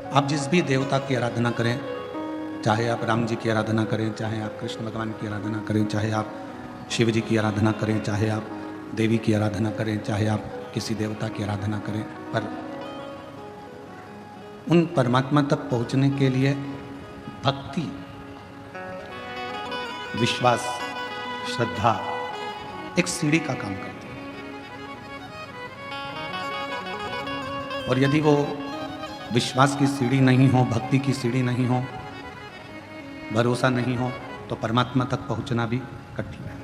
आप जिस भी देवता की आराधना करें, चाहे आप राम जी की आराधना करें, चाहे आप कृष्ण भगवान की आराधना करें, चाहे आप शिव जी की आराधना करें, चाहे आप देवी की आराधना करें, चाहे आप किसी देवता की आराधना करें, पर उन परमात्मा तक पहुंचने के लिए भक्ति, विश्वास, श्रद्धा एक सीढ़ी का काम करती है। और यदि वो विश्वास की सीढ़ी नहीं हो, भक्ति की सीढ़ी नहीं हो, भरोसा नहीं हो, तो परमात्मा तक पहुंचना भी कठिन है।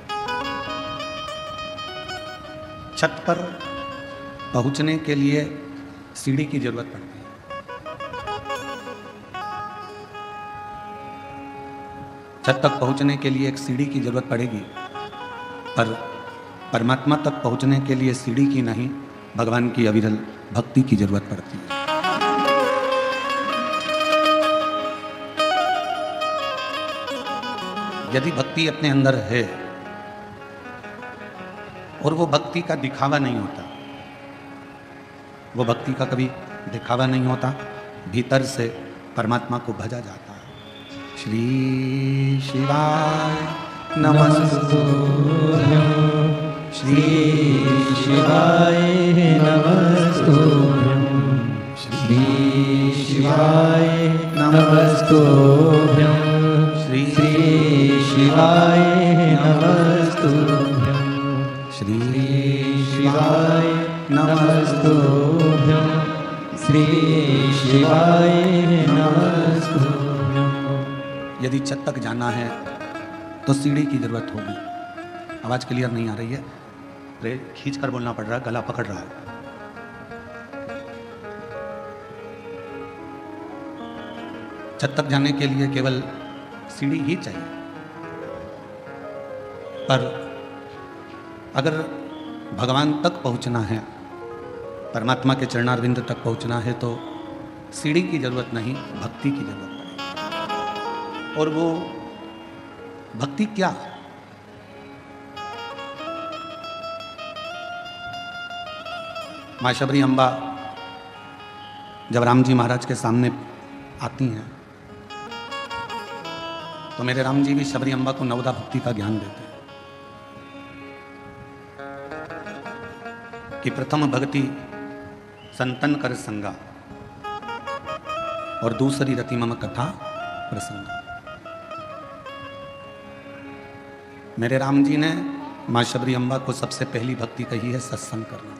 छत पर पहुंचने के लिए सीढ़ी की जरूरत पड़ती है। छत तक पहुंचने के लिए एक सीढ़ी की जरूरत पड़ेगी, पर परमात्मा तक पहुंचने के लिए सीढ़ी की नहीं, भगवान की अविरल भक्ति की जरूरत पड़ती है। यदि भक्ति अपने अंदर है और वो भक्ति का दिखावा नहीं होता, वो भक्ति का कभी दिखावा नहीं होता, भीतर से परमात्मा को भजा जाता है। श्री शिवाय नमस्तुभ्यं, श्री शिवाय नमस्तुभ्यं, श्री शिवाय नमस्तुभ्यं, श्री शिवाय नमस्तुभ्यं, श्री शिवाय नमस्तुभ्यं, श्री शिवाय नमस्तुभ्यं। यदि छत तक जाना है तो सीढ़ी की जरूरत होगी। आवाज क्लियर नहीं आ रही है, खींच कर बोलना पड़ रहा है, गला पकड़ रहा है। छत तक जाने के लिए केवल सीढ़ी ही चाहिए, पर अगर भगवान तक पहुंचना है, परमात्मा के चरणारविंद तक पहुंचना है, तो सीढ़ी की जरूरत नहीं, भक्ति की जरूरत पड़ेगी। और वो भक्ति क्या? माँ शबरी अम्बा जब राम जी महाराज के सामने आती हैं, तो मेरे राम जी भी शबरी अम्बा को नवदा भक्ति का ज्ञान देते हैं कि प्रथम भक्ति संतन कर संगा और दूसरी रति मम कथा प्रसंग। मेरे राम जी ने माँ शबरी अम्बा को सबसे पहली भक्ति कही है सत्संग करना।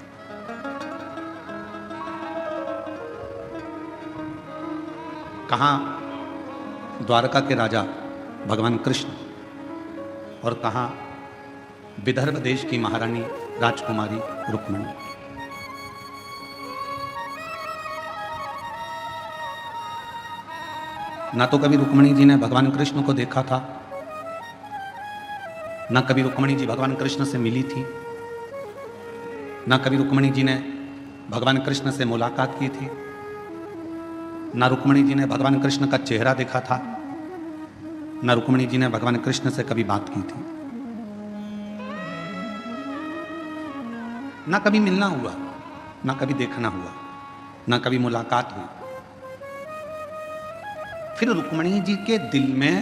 कहाँ द्वारका के राजा भगवान कृष्ण और कहाँ विदर्भ देश की महारानी राजकुमारी रुक्मिणी। ना तो कभी रुक्मिणी जी ने भगवान कृष्ण को देखा था, ना कभी रुक्मिणी जी भगवान कृष्ण से मिली थी, ना कभी रुक्मिणी जी ने भगवान कृष्ण से मुलाकात की थी, ना रुक्मिणी जी ने भगवान कृष्ण का चेहरा देखा था, ना रुक्मिणी जी ने भगवान कृष्ण से कभी बात की थी, ना कभी मिलना हुआ, ना कभी देखना हुआ, ना कभी मुलाकात हुई। फिर रुक्मिणी जी के दिल में,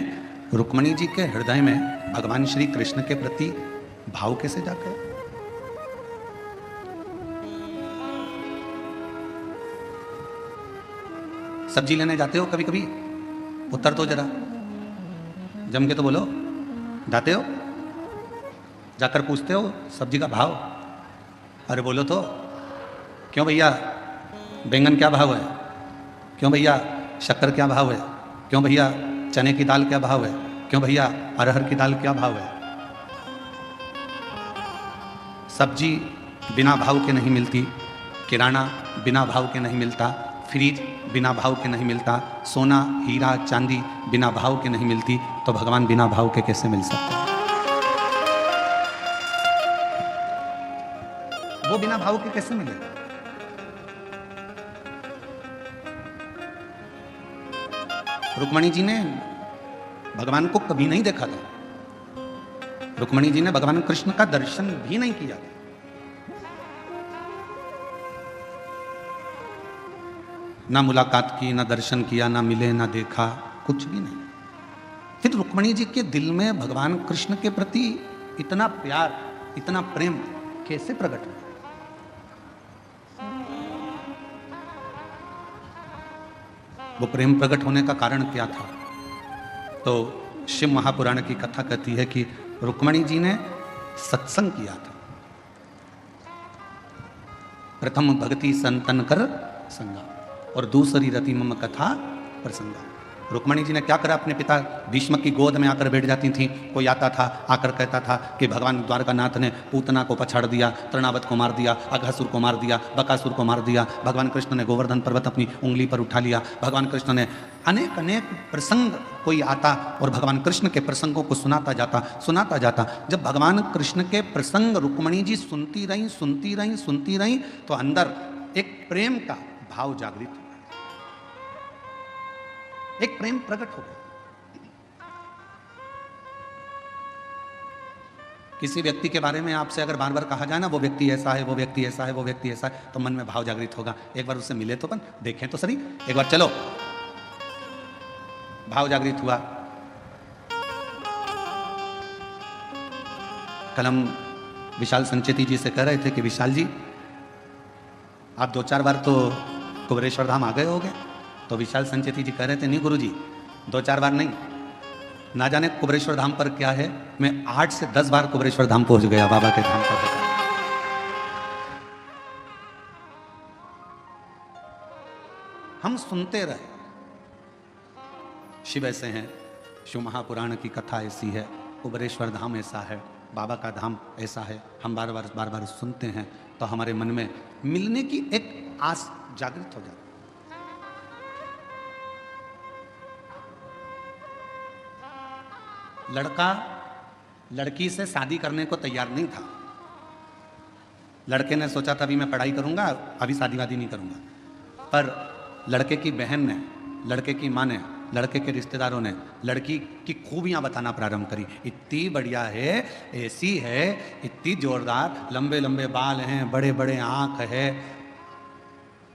रुक्मिणी जी के हृदय में भगवान श्री कृष्ण के प्रति भाव कैसे जागे? सब्जी लेने जाते हो कभी कभी? उत्तर तो जरा जम के तो बोलो, जाते हो? जाकर पूछते हो सब्जी का भाव? अरे बोलो तो, क्यों भैया बैंगन क्या भाव है? क्यों भैया शक्कर क्या भाव है? क्यों भैया चने की दाल क्या भाव है? क्यों भैया अरहर की दाल क्या भाव है? सब्जी बिना भाव के नहीं मिलती, किराना बिना भाव के नहीं मिलता, फ्रिज बिना भाव के नहीं मिलता, सोना हीरा चांदी बिना भाव के नहीं मिलती, तो भगवान बिना भाव के कैसे मिल सकते हैं? वो बिना भाव के कैसे मिले? रुक्मिणी जी ने भगवान को कभी नहीं देखा था, रुक्मिणी जी ने भगवान कृष्ण का दर्शन भी नहीं किया था। ना मुलाकात की, ना दर्शन किया, ना मिले, ना देखा, कुछ भी नहीं। फिर रुक्मणी जी के दिल में भगवान कृष्ण के प्रति इतना प्यार, इतना प्रेम कैसे प्रकट हुआ? वो प्रेम प्रकट होने का कारण क्या था? तो शिव महापुराण की कथा कहती है कि रुक्मणी जी ने सत्संग किया था। प्रथम भक्ति संतन कर संगा और दूसरी रति मम कथा प्रसंगा। रुक्मणी जी ने क्या करा? अपने पिता भीष्म की गोद में आकर बैठ जाती थी। कोई आता था, आकर कहता था कि भगवान द्वारकानाथ ने पूतना को पछाड़ दिया, तृणावत को मार दिया, अघासुर को मार दिया, बकासुर को मार दिया। भगवान कृष्ण ने गोवर्धन पर्वत अपनी उंगली पर उठा लिया। भगवान कृष्ण ने अनेक अनेक प्रसंग, कोई आता और भगवान कृष्ण के प्रसंगों को सुनाता जाता। जब भगवान कृष्ण के प्रसंग रुक्मणी जी सुनती रहीं तो अंदर एक प्रेम का भाव जागृत हुआ, एक प्रेम प्रकट हो गया। किसी व्यक्ति के बारे में आपसे अगर बार बार कहा जाए ना, वो व्यक्ति ऐसा है, वो व्यक्ति ऐसा है, वो व्यक्ति ऐसा है, तो मन में भाव जागृत होगा। एक बार उससे मिले तो अपन देखें तो सही, एक बार चलो। भाव जागृत हुआ। कल हम विशाल संचेती जी से कह रहे थे कि विशाल जी, आप 2-4 बार तो कुबेरेश्वर धाम आ गए होगे। तो विशाल संचेती जी कह रहे थे, नहीं गुरु जी, 2-4 बार नहीं, ना जाने कुबेरेश्वर धाम पर क्या है, मैं 8 से 10 बार कुबेरेश्वर धाम पहुंच गया, बाबा के धाम पर। हम सुनते रहे, शिव ऐसे हैं, शिव महापुराण की कथा ऐसी है, कुबेरेश्वर धाम ऐसा है, बाबा का धाम ऐसा है। हम बार बार सुनते हैं तो हमारे मन में मिलने की एक आस जागृत हो जाती। लड़का लड़की से शादी करने को तैयार नहीं था। लड़के ने सोचा था अभी मैं पढ़ाई करूंगा, अभी शादी वादी नहीं करूंगा। पर लड़के की बहन ने, लड़के की माँ ने, लड़के के रिश्तेदारों ने लड़की की खूबियां बताना प्रारंभ करी। इतनी बढ़िया है, ऐसी है, इतनी जोरदार, लंबे लंबे बाल हैं, बड़े बड़े आँख है,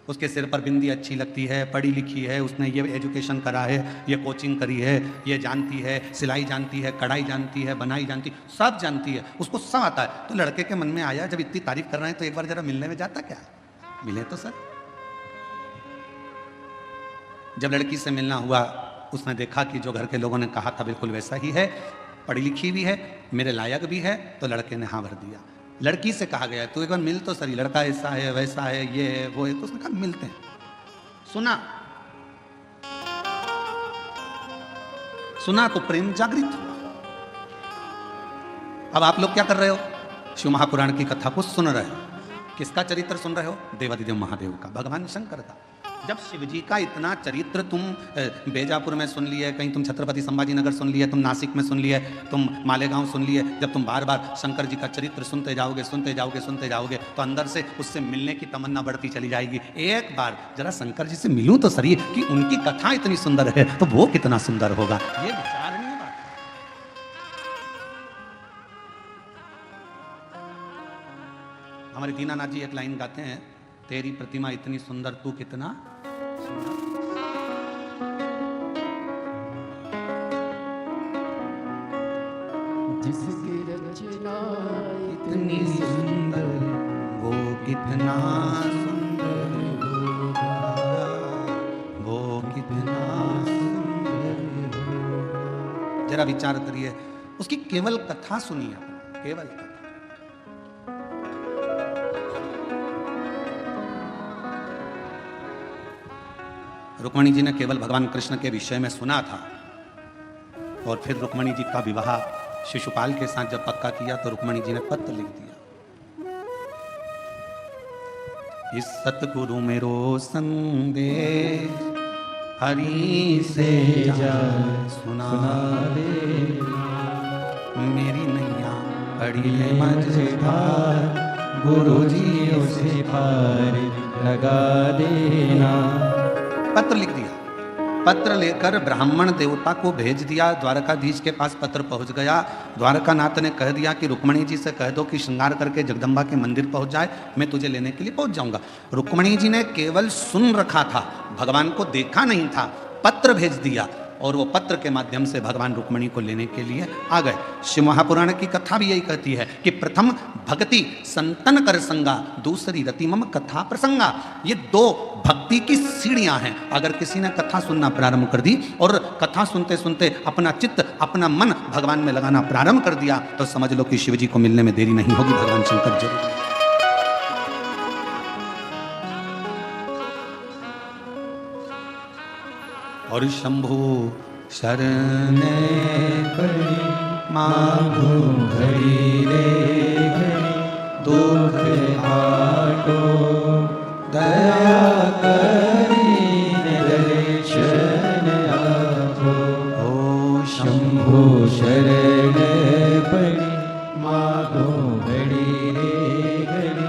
उसके सिर पर बिंदी अच्छी लगती है, पढ़ी लिखी है, उसने ये एजुकेशन करा है, ये कोचिंग करी है, ये जानती है, सिलाई जानती है, कढ़ाई जानती है, बनाई जानती, सब जानती है, उसको सब आता है। तो लड़के के मन में आया, जब इतनी तारीफ कर रहे हैं तो एक बार जरा मिलने में जाता क्या? मिले तो सर। जब लड़की से मिलना हुआ, उसने देखा कि जो घर के लोगों ने कहा था बिल्कुल वैसा ही है, पढ़ी लिखी भी है, मेरे लायक भी है, तो लड़के ने हाँ भर दिया। लड़की से कहा गया तू एक बार मिल तो सही, लड़का ऐसा है, वैसा है, ये है, वो है, तो उसने कहा मिलते हैं। सुना तो प्रेम जागृत हुआ। अब आप लोग क्या कर रहे हो? शिव महापुराण की कथा को सुन रहे हो। किसका चरित्र सुन रहे हो? देवादिदेव महादेव का, भगवान शंकर का। जब शिव जी का इतना चरित्र तुम बेजापुर में सुन लिए, कहीं तुम छत्रपति संभाजी नगर सुन लिए, तुम नासिक में सुन लिए, तुम मालेगांव सुन लिए, जब तुम बार बार शंकर जी का चरित्र सुनते जाओगे तो अंदर से उससे मिलने की तमन्ना बढ़ती चली जाएगी। एक बार जरा शंकर जी से मिलूं तो सही, कि उनकी कथा इतनी सुंदर है तो वो कितना सुंदर होगा, ये विचारणीय बात है। हमारे दीनानाथ जी एक लाइन गाते हैं, तेरी प्रतिमा इतनी सुंदर, तू कितना सुंदर। जिसकी रचना इतनी सुंदर, वो कितना सुंदर होगा, वो कितना सुंदर होगा। जरा विचार करिए, उसकी केवल कथा सुनिए, केवल कथा। रुक्मणी जी ने केवल भगवान कृष्ण के विषय में सुना था, और फिर रुक्मणी जी का विवाह शिशुपाल के साथ जब पक्का किया तो रुक्मणी जी ने पत्र लिख दिया, इस सतगुरु मेरो संदेश हरि से जा सुना दे, मेरी नैया पड़ी है मझधार, गुरु जी उसे पार लगा देना। पत्र लिख दिया। पत्र लेकर ब्राह्मण देवता को भेज दिया। द्वारकाधीश के पास पत्र पहुंच गया। द्वारकानाथ ने कह दिया कि रुक्मणी जी से कह दो कि श्रृंगार करके जगदम्बा के मंदिर पहुंच जाए, मैं तुझे लेने के लिए पहुंच जाऊंगा। रुक्मणी जी ने केवल सुन रखा था, भगवान को देखा नहीं था, पत्र भेज दिया और वो पत्र के माध्यम से भगवान रुक्मणी को लेने के लिए आ गए। शिव महापुराण की कथा भी यही कहती है कि प्रथम भक्ति संतन कर संगा, दूसरी रतिमम कथा प्रसंगा। ये दो भक्ति की सीढ़ियां हैं। अगर किसी ने कथा सुनना प्रारंभ कर दी और कथा सुनते सुनते अपना चित्त, अपना मन भगवान में लगाना प्रारंभ कर दिया, तो समझ लो कि शिव जी को मिलने में देरी नहीं होगी, भगवान शंकर जरूर। और शंभु शरण पड़ी मांगो घड़ी रे घड़ी, दुख आटो दया करीने दर्शन आपो। ओ शंभो शरण पड़ी मांगो घड़ी रे घड़ी,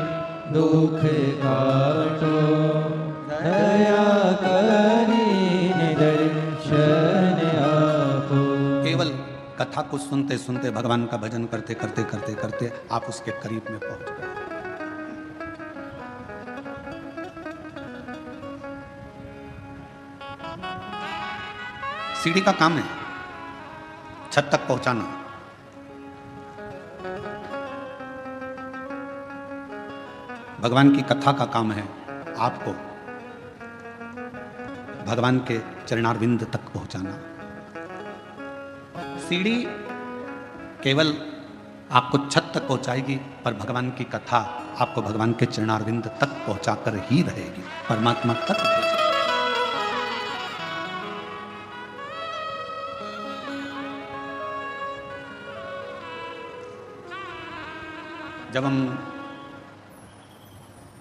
दुख काटो दया करीने दर्शन आपो। केवल कथा को सुनते सुनते भगवान का भजन करते करते करते करते आप उसके करीब में पहुंच गए। सीढ़ी का काम है छत तक पहुंचाना। भगवान की कथा का काम है आपको भगवान के चरणारविंद तक पहुंचाना। सीढ़ी केवल आपको छत तक पहुंचाएगी, पर भगवान की कथा आपको भगवान के चरणारविंद तक पहुंचाकर ही रहेगी, परमात्मा तक पहुंचाएगी। जब हम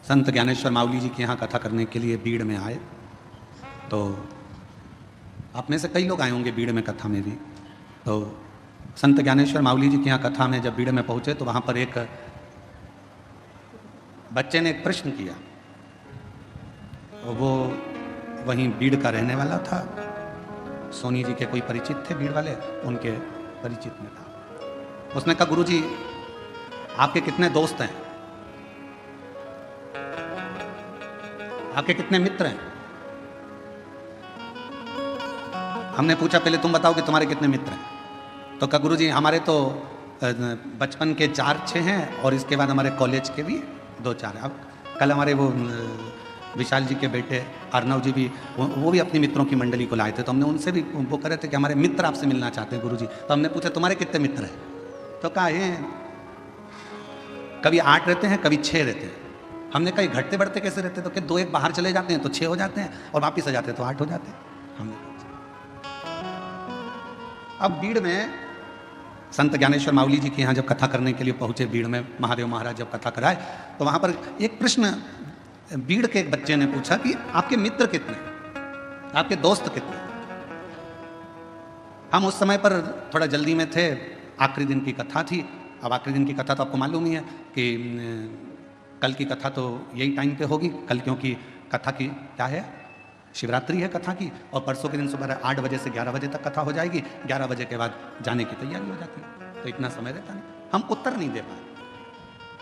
संत ज्ञानेश्वर मावली जी के यहाँ कथा करने के लिए बीड़ में आए, तो आप में से कई लोग आए होंगे बीड़ में कथा में भी। तो संत ज्ञानेश्वर मावली जी के यहाँ कथा में जब बीड़ में पहुँचे तो वहाँ पर एक बच्चे ने एक प्रश्न किया। वो वहीं बीड़ का रहने वाला था, सोनी जी के कोई परिचित थे बीड़ वाले, उनके परिचित में था। उसने कहा, गुरुजी आपके कितने दोस्त हैं, आपके कितने मित्र हैं? हमने पूछा पहले तुम बताओ कि तुम्हारे कितने मित्र हैं। तो कहा, गुरुजी हमारे तो बचपन के 4-6 हैं और इसके बाद हमारे कॉलेज के भी 2-4 हैं। अब कल हमारे वो विशाल जी के बेटे अर्नव जी भी वो भी अपनी मित्रों की मंडली को लाए थे, तो हमने उनसे भी वो कह रहे थे कि हमारे मित्र आपसे मिलना चाहते हैं गुरुजी। तो हमने पूछा तुम्हारे कितने मित्र हैं? तो कहा हैं कभी 8 रहते हैं, कभी 6 रहते हैं। हमने कहा घटते बढ़ते कैसे रहते? तो कि 2-1 बाहर चले जाते हैं तो 6 हो जाते हैं, और वापिस आ जाते हैं तो 8 हो जाते हैं। हमने अब बीड़ में संत ज्ञानेश्वर मावली जी के यहाँ जब कथा करने के लिए पहुंचे, बीड़ में महादेव महाराज जब कथा कराए, तो वहां पर एक प्रश्न बीड़ के एक बच्चे ने पूछा कि आपके मित्र कितने, आपके दोस्त कितने? हम उस समय पर थोड़ा जल्दी में थे, आखिरी दिन की कथा थी। अब आखिरी दिन की कथा तो आपको मालूम ही है कि कल की कथा तो यही टाइम पे होगी कल, क्योंकि कथा की क्या है, शिवरात्रि है कथा की, और परसों के दिन सुबह 8 बजे से 11 बजे तक कथा हो जाएगी। 11 बजे के बाद जाने की तैयारी हो जाती है, तो इतना समय रहता नहीं, हम उत्तर नहीं दे पाए।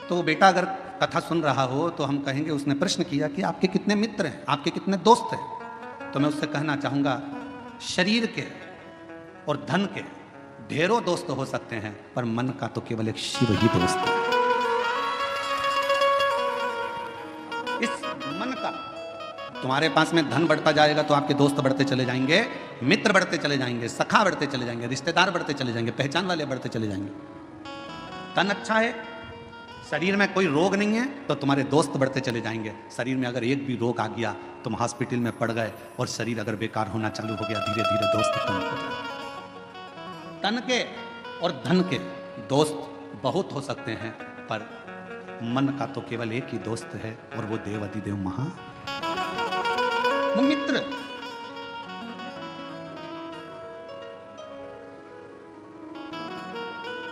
तो बेटा अगर कथा सुन रहा हो तो हम कहेंगे उसने प्रश्न किया कि आपके कितने मित्र हैं, आपके कितने दोस्त हैं? तो मैं उससे कहना चाहूँगा, शरीर के और धन के ढेरों दोस्त हो सकते हैं, पर मन का तो केवल एक शिव ही दोस्त है। इस मन का, तुम्हारे पास में धन बढ़ता जाएगा तो आपके दोस्त बढ़ते चले जाएंगे, मित्र बढ़ते चले जाएंगे, सखा बढ़ते चले जाएंगे, रिश्तेदार बढ़ते चले जाएंगे, पहचान वाले बढ़ते चले जाएंगे। तन अच्छा है, शरीर में कोई रोग नहीं है, तो तुम्हारे दोस्त बढ़ते चले जाएंगे। शरीर में अगर एक भी रोग आ गया, तुम हॉस्पिटल में पड़ गए, और शरीर अगर बेकार होना चालू हो गया, धीरे धीरे दोस्त कम हो जाएंगे। तन के और धन के दोस्त बहुत हो सकते हैं, पर मन का तो केवल एक ही दोस्त है, और वो देव अधिदेव महा वो मित्र।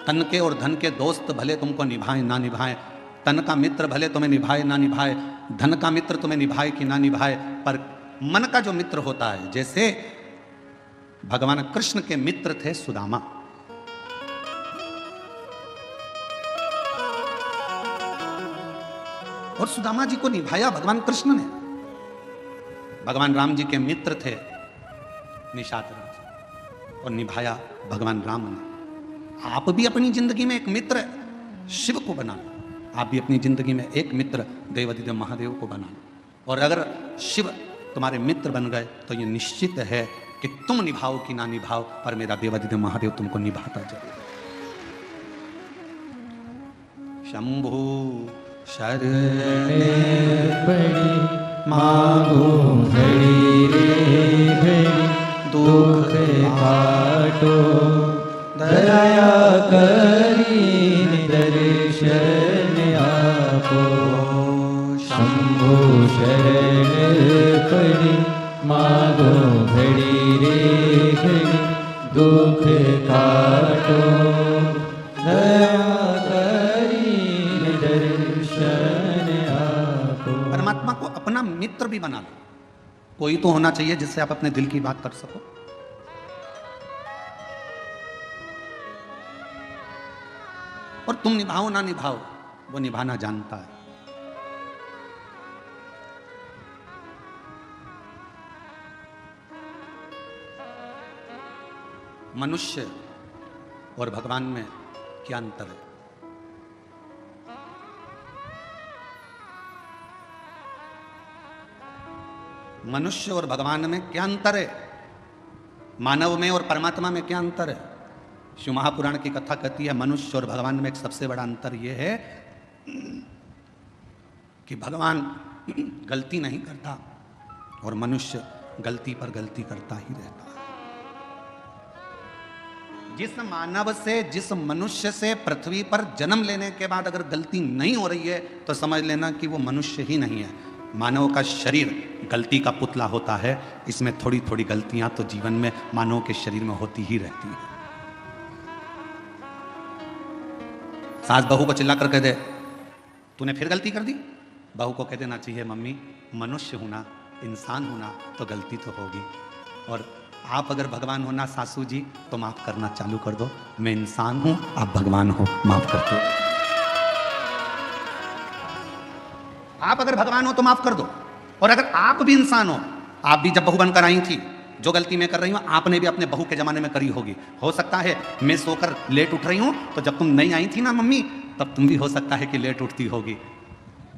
तन के और धन के दोस्त भले तुमको निभाए ना निभाए, तन का मित्र भले तुम्हें निभाए ना निभाए, धन का मित्र तुम्हें निभाए कि ना निभाए, पर मन का जो मित्र होता है, जैसे भगवान कृष्ण के मित्र थे सुदामा। और सुदामा जी को निभाया भगवान कृष्ण ने। भगवान राम जी के मित्र थे निषाद राज, और निभाया भगवान राम ने। आप भी अपनी जिंदगी में एक मित्र शिव को बना लो, आप भी अपनी जिंदगी में एक मित्र देवादिदेव महादेव को बना लो। और अगर शिव तुम्हारे मित्र बन गए तो ये निश्चित है कि तुम निभाओ कि ना निभाओ, पर मेरा देवादिदेव महादेव तुमको निभाता जरूर। शंभु शरणे पड़ी मांगो घड़ी रे घड़ी, दुख काटो दया करीने दर्शन आपो। शंभु शरण पड़ी मांगो घड़ी रे घड़ी, दुख काटो दया करीने दर्शन आपो। परमात्मा को अपना मित्र भी बना लो। कोई तो होना चाहिए जिससे आप अपने दिल की बात कर सको। और तुम निभाओ ना निभाओ, वो निभाना जानता है। मनुष्य और भगवान में क्या अंतर है? मनुष्य और भगवान में क्या अंतर है? मानव में और परमात्मा में क्या अंतर है? शिव महापुराण की कथा कहती है मनुष्य और भगवान में एक सबसे बड़ा अंतर यह है कि भगवान गलती नहीं करता और मनुष्य गलती पर गलती करता ही रहता है। जिस मानव से, जिस मनुष्य से पृथ्वी पर जन्म लेने के बाद अगर गलती नहीं हो रही है तो समझ लेना कि वो मनुष्य ही नहीं है। मानव का शरीर गलती का पुतला होता है। इसमें थोड़ी थोड़ी गलतियां तो जीवन में मानव के शरीर में होती ही रहती है। सास बहू को चिल्ला कर कह दे तूने फिर गलती कर दी, बहू को कह देना चाहिए मम्मी मनुष्य होना, इंसान होना तो गलती तो होगी। और आप अगर भगवान होना सासू जी तो माफ करना चालू कर दो। मैं इंसान हूं, आप भगवान हो, माफ कर दो। आप अगर भगवान हो तो माफ कर दो। और अगर आप भी इंसान हो, आप भी जब बहू बनकर आई थी, जो गलती मैं कर रही हूं आपने भी अपने बहू के जमाने में करी होगी। हो सकता है मैं सोकर लेट उठ रही हूं तो जब तुम नहीं आई थी ना मम्मी, तब तुम भी हो सकता है कि लेट उठती होगी।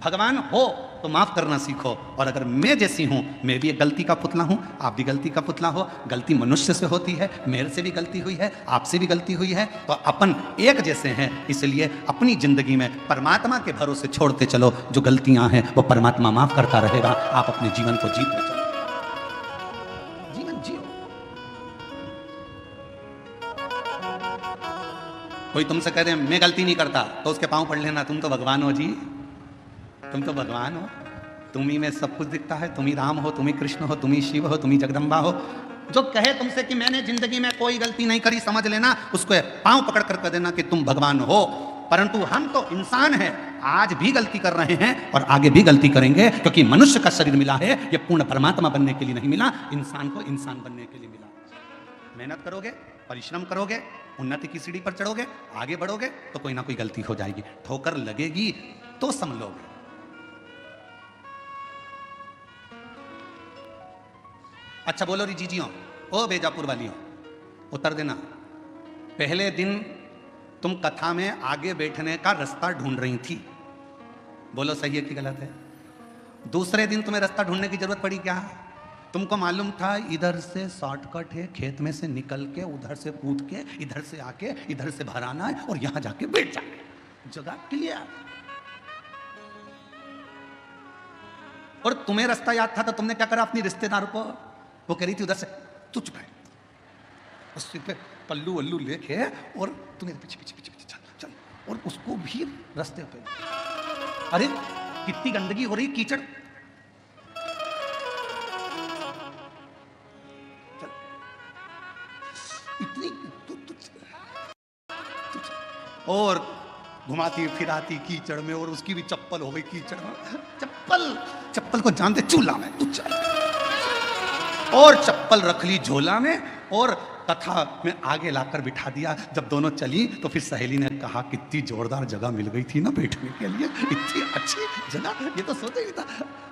भगवान हो तो माफ करना सीखो। और अगर मैं जैसी हूं, मैं भी एक गलती का पुतला हूं, आप भी गलती का पुतला हो। गलती मनुष्य से होती है, मेरे से भी गलती हुई है, आपसे भी गलती हुई है, तो अपन एक जैसे हैं। इसलिए अपनी जिंदगी में परमात्मा के भरोसे छोड़ते चलो। जो गलतियां हैं वो परमात्मा माफ करता रहेगा। आप अपने जीवन को जीते चलो, जीवन जियो। कोई तुमसे कह दे मैं गलती नहीं करता तो उसके पांव पड़ लेना, तुम तो भगवान हो जी, तुम तो भगवान हो। तुम ही में सब कुछ दिखता है। तुम ही राम हो, तुम ही कृष्ण हो, तुम ही शिव हो, तुम ही जगदम्बा हो। जो कहे तुमसे कि मैंने जिंदगी में कोई गलती नहीं करी, समझ लेना उसको पांव पकड़ कर कह देना कि तुम भगवान हो। परंतु हम तो इंसान हैं, आज भी गलती कर रहे हैं और आगे भी गलती करेंगे, क्योंकि मनुष्य का शरीर मिला है ये पूर्ण परमात्मा बनने के लिए नहीं मिला, इंसान को इंसान बनने के लिए मिला। मेहनत करोगे, परिश्रम करोगे, उन्नति की सीढ़ी पर चढ़ोगे, आगे बढ़ोगे तो कोई ना कोई गलती हो जाएगी, ठोकर लगेगी तो संभलोगे। अच्छा बोलो री जीजियों, ओ बेजापुर वालियों, उत्तर देना। पहले दिन तुम कथा में आगे बैठने का रास्ता ढूंढ रही थी, बोलो सही है कि गलत है? दूसरे दिन तुम्हें रास्ता ढूंढने की जरूरत पड़ी क्या? तुमको मालूम था इधर से शॉर्टकट है, खेत में से निकल के उधर से कूद के इधर से आके इधर से बाहर आना है और यहां जाके बैठ जाना, जगह क्लियर। और तुम्हें रास्ता याद था तो तुमने क्या करा, अपनी रिश्तेदार को, वो कह रही थी उधर से, तू चुप है, उस पे पल्लू वल्लू लेके और तू मेरे पीछे पीछे पीछे पीछे चल चल, और उसको भी रास्ते पे। अरे कितनी गंदगी हो रही, कीचड़, चल इतनी और घुमाती फिराती कीचड़ में, और उसकी भी चप्पल हो गई कीचड़ में। चप्पल को जानते चूल्हा में, तू चल, और चप्पल रख ली झोला में और कथा में आगे लाकर बिठा दिया। जब दोनों चली तो फिर सहेली ने कहा कितनी जोरदार जगह मिल गई थी ना बैठने के लिए, इतनी अच्छी जगह, ये तो सोचा ही था।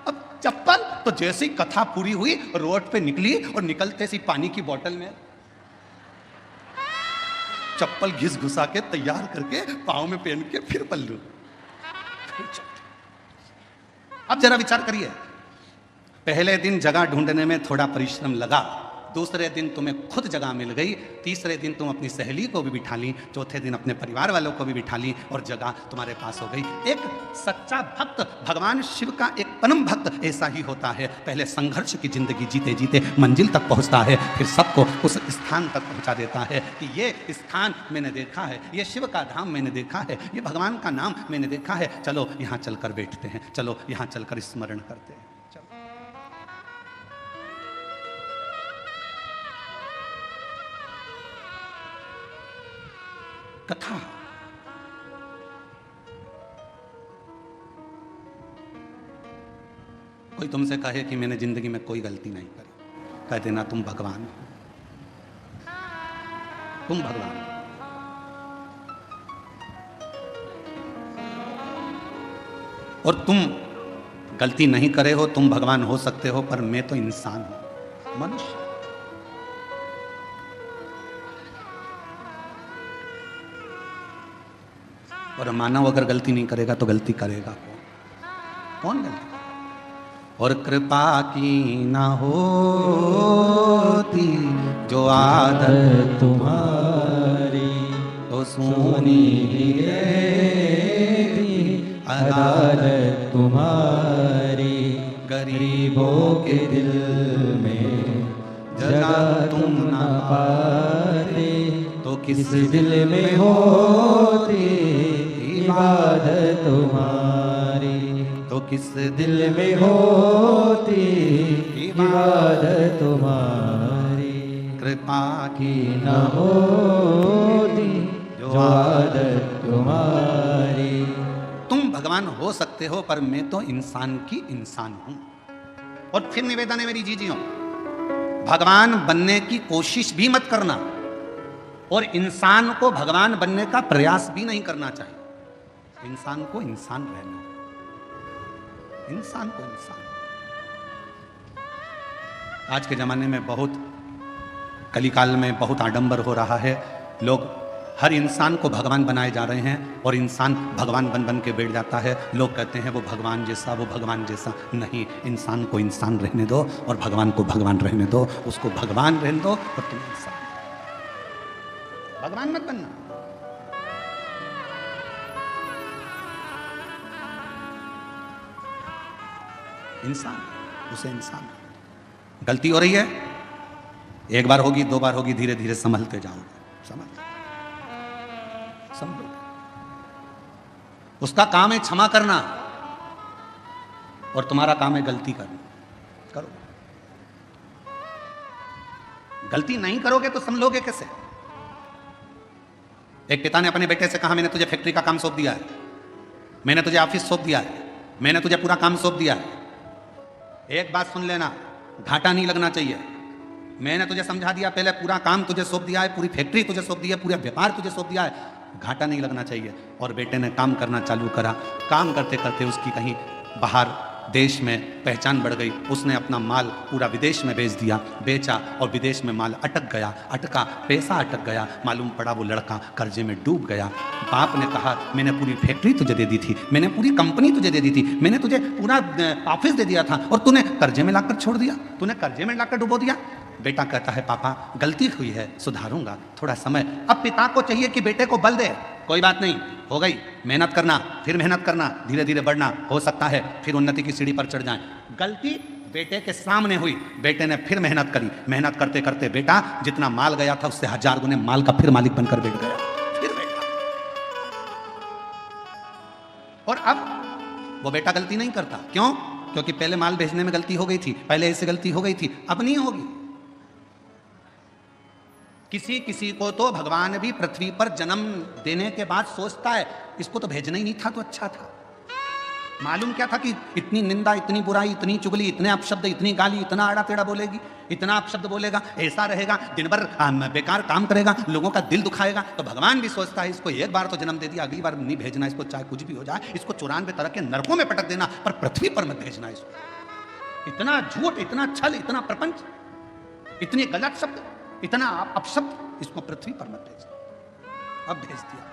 अब चप्पल, तो जैसे ही कथा पूरी हुई रोड पे निकली और निकलते सी पानी की बोतल में चप्पल घिस घुसा के तैयार करके पाँव में पहन के फिर पल्लू। अब जरा विचार करिए, पहले दिन जगह ढूंढने में थोड़ा परिश्रम लगा, दूसरे दिन तुम्हें खुद जगह मिल गई, तीसरे दिन तुम अपनी सहेली को भी बिठा ली, चौथे दिन अपने परिवार वालों को भी बिठा ली और जगह तुम्हारे पास हो गई। एक सच्चा भक्त, भगवान शिव का एक परम भक्त ऐसा ही होता है। पहले संघर्ष की जिंदगी जीते जीते मंजिल तक पहुंचता है, फिर सबको उस स्थान तक पहुंचा देता है कि ये स्थान मैंने देखा है, ये शिव का धाम मैंने देखा है, ये भगवान का नाम मैंने देखा है, चलो यहाँ चलकर बैठते हैं, चलो यहाँ चलकर स्मरण करते हैं। कथा कोई तुमसे कहे कि मैंने जिंदगी में कोई गलती नहीं करी, कह देना तुम भगवान हो, तुम भगवान हो। और तुम गलती नहीं करे हो, तुम भगवान हो सकते हो, पर मैं तो इंसान हूं, मनुष्य। और मानव अगर गलती नहीं करेगा तो गलती करेगा कौन? गलती? और कृपा की ना होती जो आदत तुम्हारी, तो सुनी अदालत तुम्हारी, गरीबों के दिल में जगह तुम ना पाते, तो किस दिल में होती इबादत तुम्हारी, तो किस दिल में होती इबादत तुम्हारी, कृपा की न होती जो आदत तुम्हारी। तुम भगवान हो सकते हो, पर मैं तो इंसान की इंसान हूं। और फिर निवेदन है मेरी जीजियों, भगवान बनने की कोशिश भी मत करना और इंसान को भगवान बनने का प्रयास भी नहीं करना चाहिए। इंसान को इंसान रहना, इंसान को इंसान। आज के जमाने में बहुत, कलिकाल में बहुत आडंबर हो रहा है, लोग हर इंसान को भगवान बनाए जा रहे हैं और इंसान भगवान बन बन के बैठ जाता है। लोग कहते हैं वो भगवान जैसा, वो भगवान जैसा। नहीं, इंसान को इंसान रहने दो और भगवान को भगवान रहने दो। उसको भगवान रहने दो और तुम इंसान, भगवान मत बनना। इंसान, उसे इंसान। गलती हो रही है, एक बार होगी, दो बार होगी, धीरे धीरे संभलते जाओगे, समझ उसका काम है क्षमा करना और तुम्हारा काम है गलती करना। करो, गलती नहीं करोगे तो संभलोगे कैसे? एक पिता ने अपने बेटे से कहा, मैंने तुझे फैक्ट्री का काम सौंप दिया है, मैंने तुझे ऑफिस सौंप दिया है, मैंने तुझे पूरा काम सौंप दिया है, एक बात सुन लेना, घाटा नहीं लगना चाहिए। मैंने तुझे समझा दिया, पहले पूरा काम तुझे सौंप दिया है, पूरी फैक्ट्री तुझे सौंप दी है, पूरा व्यापार तुझे सौंप दिया है, घाटा नहीं लगना चाहिए। और बेटे ने काम करना चालू करा। काम करते करते उसकी कहीं बाहर देश में पहचान बढ़ गई। उसने अपना माल पूरा विदेश में बेच दिया, बेचा और विदेश में माल अटक गया, अटका, पैसा अटक गया। मालूम पड़ा वो लड़का कर्जे में डूब गया। बाप ने कहा, मैंने पूरी फैक्ट्री तुझे दे दी थी, मैंने पूरी कंपनी तुझे दे दी थी, मैंने तुझे पूरा ऑफिस दे दिया था और तूने कर्जे में लाकर छोड़ दिया, तूने कर्जे में लाकर डुबो दिया। बेटा कहता है, पापा गलती हुई है, सुधारूंगा, थोड़ा समय। अब पिता को चाहिए कि बेटे को बल दे, कोई बात नहीं, हो गई, मेहनत करना, फिर मेहनत करना, धीरे धीरे बढ़ना, हो सकता है फिर उन्नति की सीढ़ी पर चढ़ जाए। गलती बेटे के सामने हुई, बेटे ने फिर मेहनत करी। मेहनत करते करते बेटा जितना माल गया था उससे 1000 गुने माल का फिर मालिक बनकर बैठ गया, फिर बैठा। और अब वो बेटा गलती नहीं करता। क्यों? क्योंकि पहले माल भेजने में गलती हो गई थी, पहले ऐसे गलती हो गई थी, अब नहीं होगी। किसी किसी को तो भगवान भी पृथ्वी पर जन्म देने के बाद सोचता है, इसको तो भेजना ही नहीं था तो अच्छा था। मालूम क्या था कि इतनी निंदा, इतनी बुराई, इतनी चुगली, इतने अपशब्द, इतनी गाली, इतना आड़ा टेढ़ा बोलेगी, इतना अपशब्द बोलेगा, ऐसा रहेगा, दिन भर बेकार काम करेगा, लोगों का दिल दुखाएगा। तो भगवान भी सोचता है इसको एक बार तो जन्म दे दिया, अगली बार नहीं भेजना इसको, चाहे कुछ भी हो जाए, इसको 94 तरह के नरकों में पटक देना, पर पृथ्वी पर मत भेजना इसको। इतना झूठ, इतना छल, इतना प्रपंच, इतने गलत शब्द, इतना अपशब्द, इसको पृथ्वी पर मत भेजना। अब भेज दिया।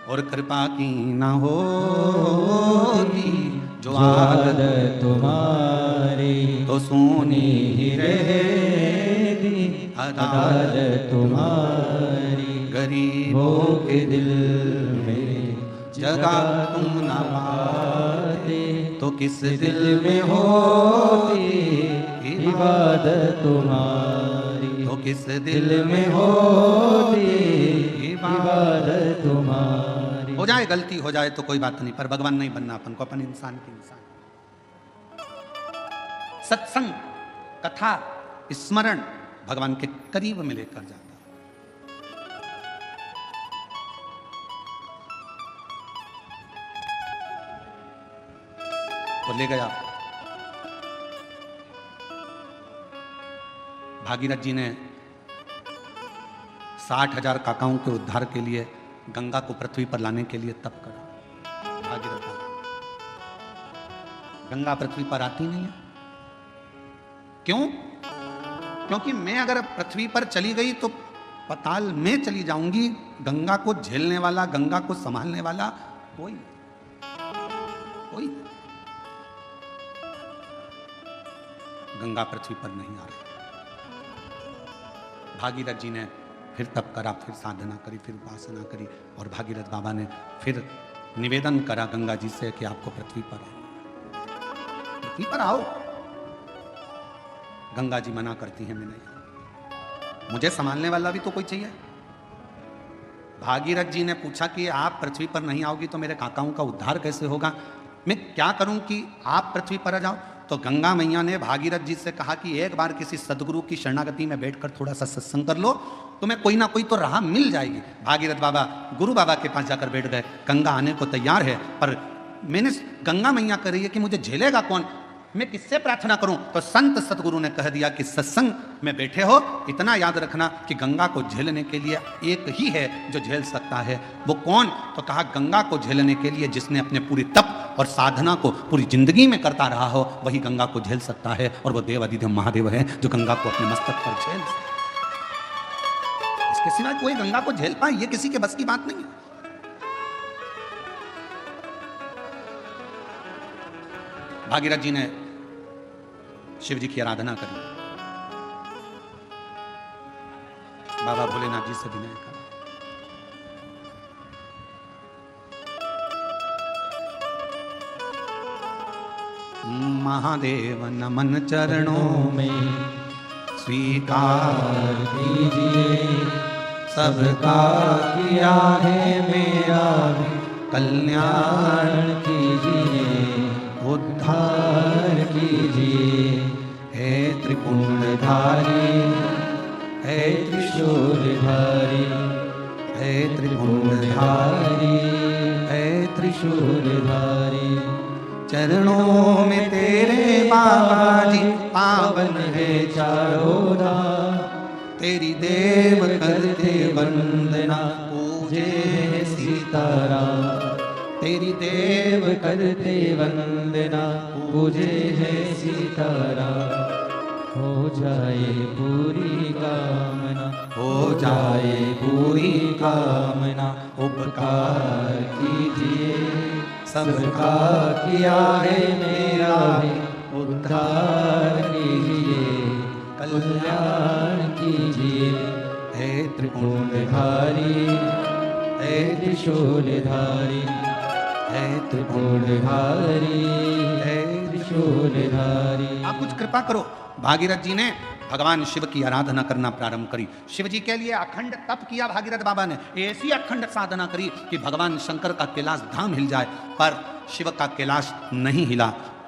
और कृपा की न होती जो आदत तुम्हारी, तो सोनी ही रहती आदत तुम्हारी। गरीबों के दिल में जगह तुम न पाते, तो किस दिल में होती इबादत तुम्हारी, तो किस दिल में होती इबादत तुम्हारी। हो जाए गलती, हो जाए तो कोई बात नहीं, पर भगवान नहीं बनना अपन को, अपन इंसान के इंसान। सत्संग, कथा, स्मरण भगवान के करीब में लेकर जाता है। तो ले गया। भागीरथ जी ने 60,000 काकाओं के उद्धार के लिए गंगा को पृथ्वी पर लाने के लिए तप करा। भागीरथ गंगा पृथ्वी पर आती नहीं है। क्यों? क्योंकि मैं अगर पृथ्वी पर चली गई तो पाताल में चली जाऊंगी, गंगा को झेलने वाला, गंगा को संभालने वाला कोई कोई गंगा पृथ्वी पर नहीं आ रही। भागीरथ जी ने फिर तप करा, फिर साधना करी, फिर उपासना करी, और भागीरथ बाबा ने फिर निवेदन करा गंगा जी से कि आपको पृथ्वी पर आओ, पृथ्वी पर आओ। गंगा जी मना करती हैं, मैं नहीं, मुझे संभालने वाला भी तो कोई चाहिए। भागीरथ जी ने पूछा कि आप पृथ्वी पर नहीं आओगी तो मेरे काकाओं का उद्धार कैसे होगा, मैं क्या करूं कि आप पृथ्वी पर आ जाओ। तो गंगा मैया ने भागीरथ जी से कहा कि एक बार किसी सदगुरु की शरणागति में बैठकर थोड़ा सा सत्संग कर लो, तुम्हें कोई ना कोई तो राह मिल जाएगी। भागीरथ बाबा गुरु बाबा के पास जाकर बैठ गए। गंगा आने को तैयार है, पर मैंने गंगा मैया कह रही है कि मुझे झेलेगा कौन, मैं किससे प्रार्थना करूं। तो संत सतगुरु ने कह दिया कि सत्संग में बैठे हो, इतना याद रखना कि गंगा को झेलने के लिए एक ही है जो झेल सकता है। वो कौन? तो कहा गंगा को झेलने के लिए जिसने अपने पूरी तप और साधना को पूरी जिंदगी में करता रहा हो, वही गंगा को झेल सकता है। और वो देव अधिदेव महादेव है जो गंगा को अपने मस्तक पर झेल सकता है। इसके सिवा कोई गंगा को झेल पाए, ये किसी के बस की बात नहीं है। भागीरथ जी ने शिव जी की आराधना करी, बाबा भोलेनाथ जी से विनय करा। महादेव नमन चरणों में स्वीकार कीजिए, सबका किया है मेरा कल्याण कीजिए, उद्धार कीजिए। हे त्रिपुंडधारी, हे त्रिशूलधारी, हे त्रिपुंडधारी, हे त्रिशूलधारी। चरणों में तेरे बाबा जी पावन है चारों धाम, तेरी देव करते वंदना पूजे है सीताराम, तेरी देव करते वंदना पूजे है सीताराम। हो जाए पूरी कामना, हो जाए पूरी कामना, उपकार कीजिए, सबका किया है मेरा भी उद्धार कीजिए, कल्याण कीजिए। हे त्रिपुंडधारी, हे त्रिशूलधारी, हे त्रिपुंडधारी, हे त्रिशूलधारी। आप कुछ कृपा करो। भागीरथ जी ने भगवान शिव की आराधना करना प्रारंभ करी। शिव जी के लिए अखंड तप किया भागीरथ बाबा ने, ऐसी अखंड साधना करी कि भगवान शंकर का कैलाश धाम हिल जाए, पर शिव का कैलाश नहीं हिला।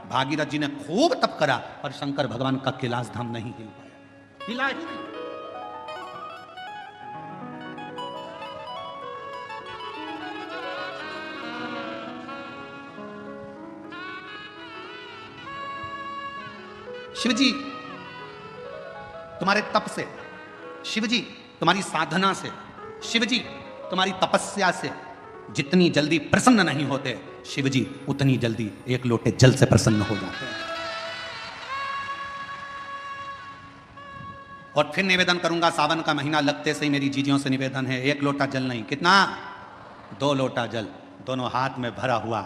भागीरथ जी ने खूब तप करा, पर शंकर भगवान का कैलाश धाम नहीं हिल पाया, हिला ही नहीं। शिव जी तुम्हारे तप से, शिव जी तुम्हारी साधना से, शिव जी तुम्हारी तपस्या से जितनी जल्दी प्रसन्न नहीं होते, शिव जी उतनी जल्दी एक लोटे जल से प्रसन्न हो जाते हैं। और फिर निवेदन करूंगा, सावन का महीना लगते से ही मेरी जीजियों से निवेदन है, एक लोटा जल नहीं, कितना, 2 लोटा जल दोनों हाथ में भरा हुआ।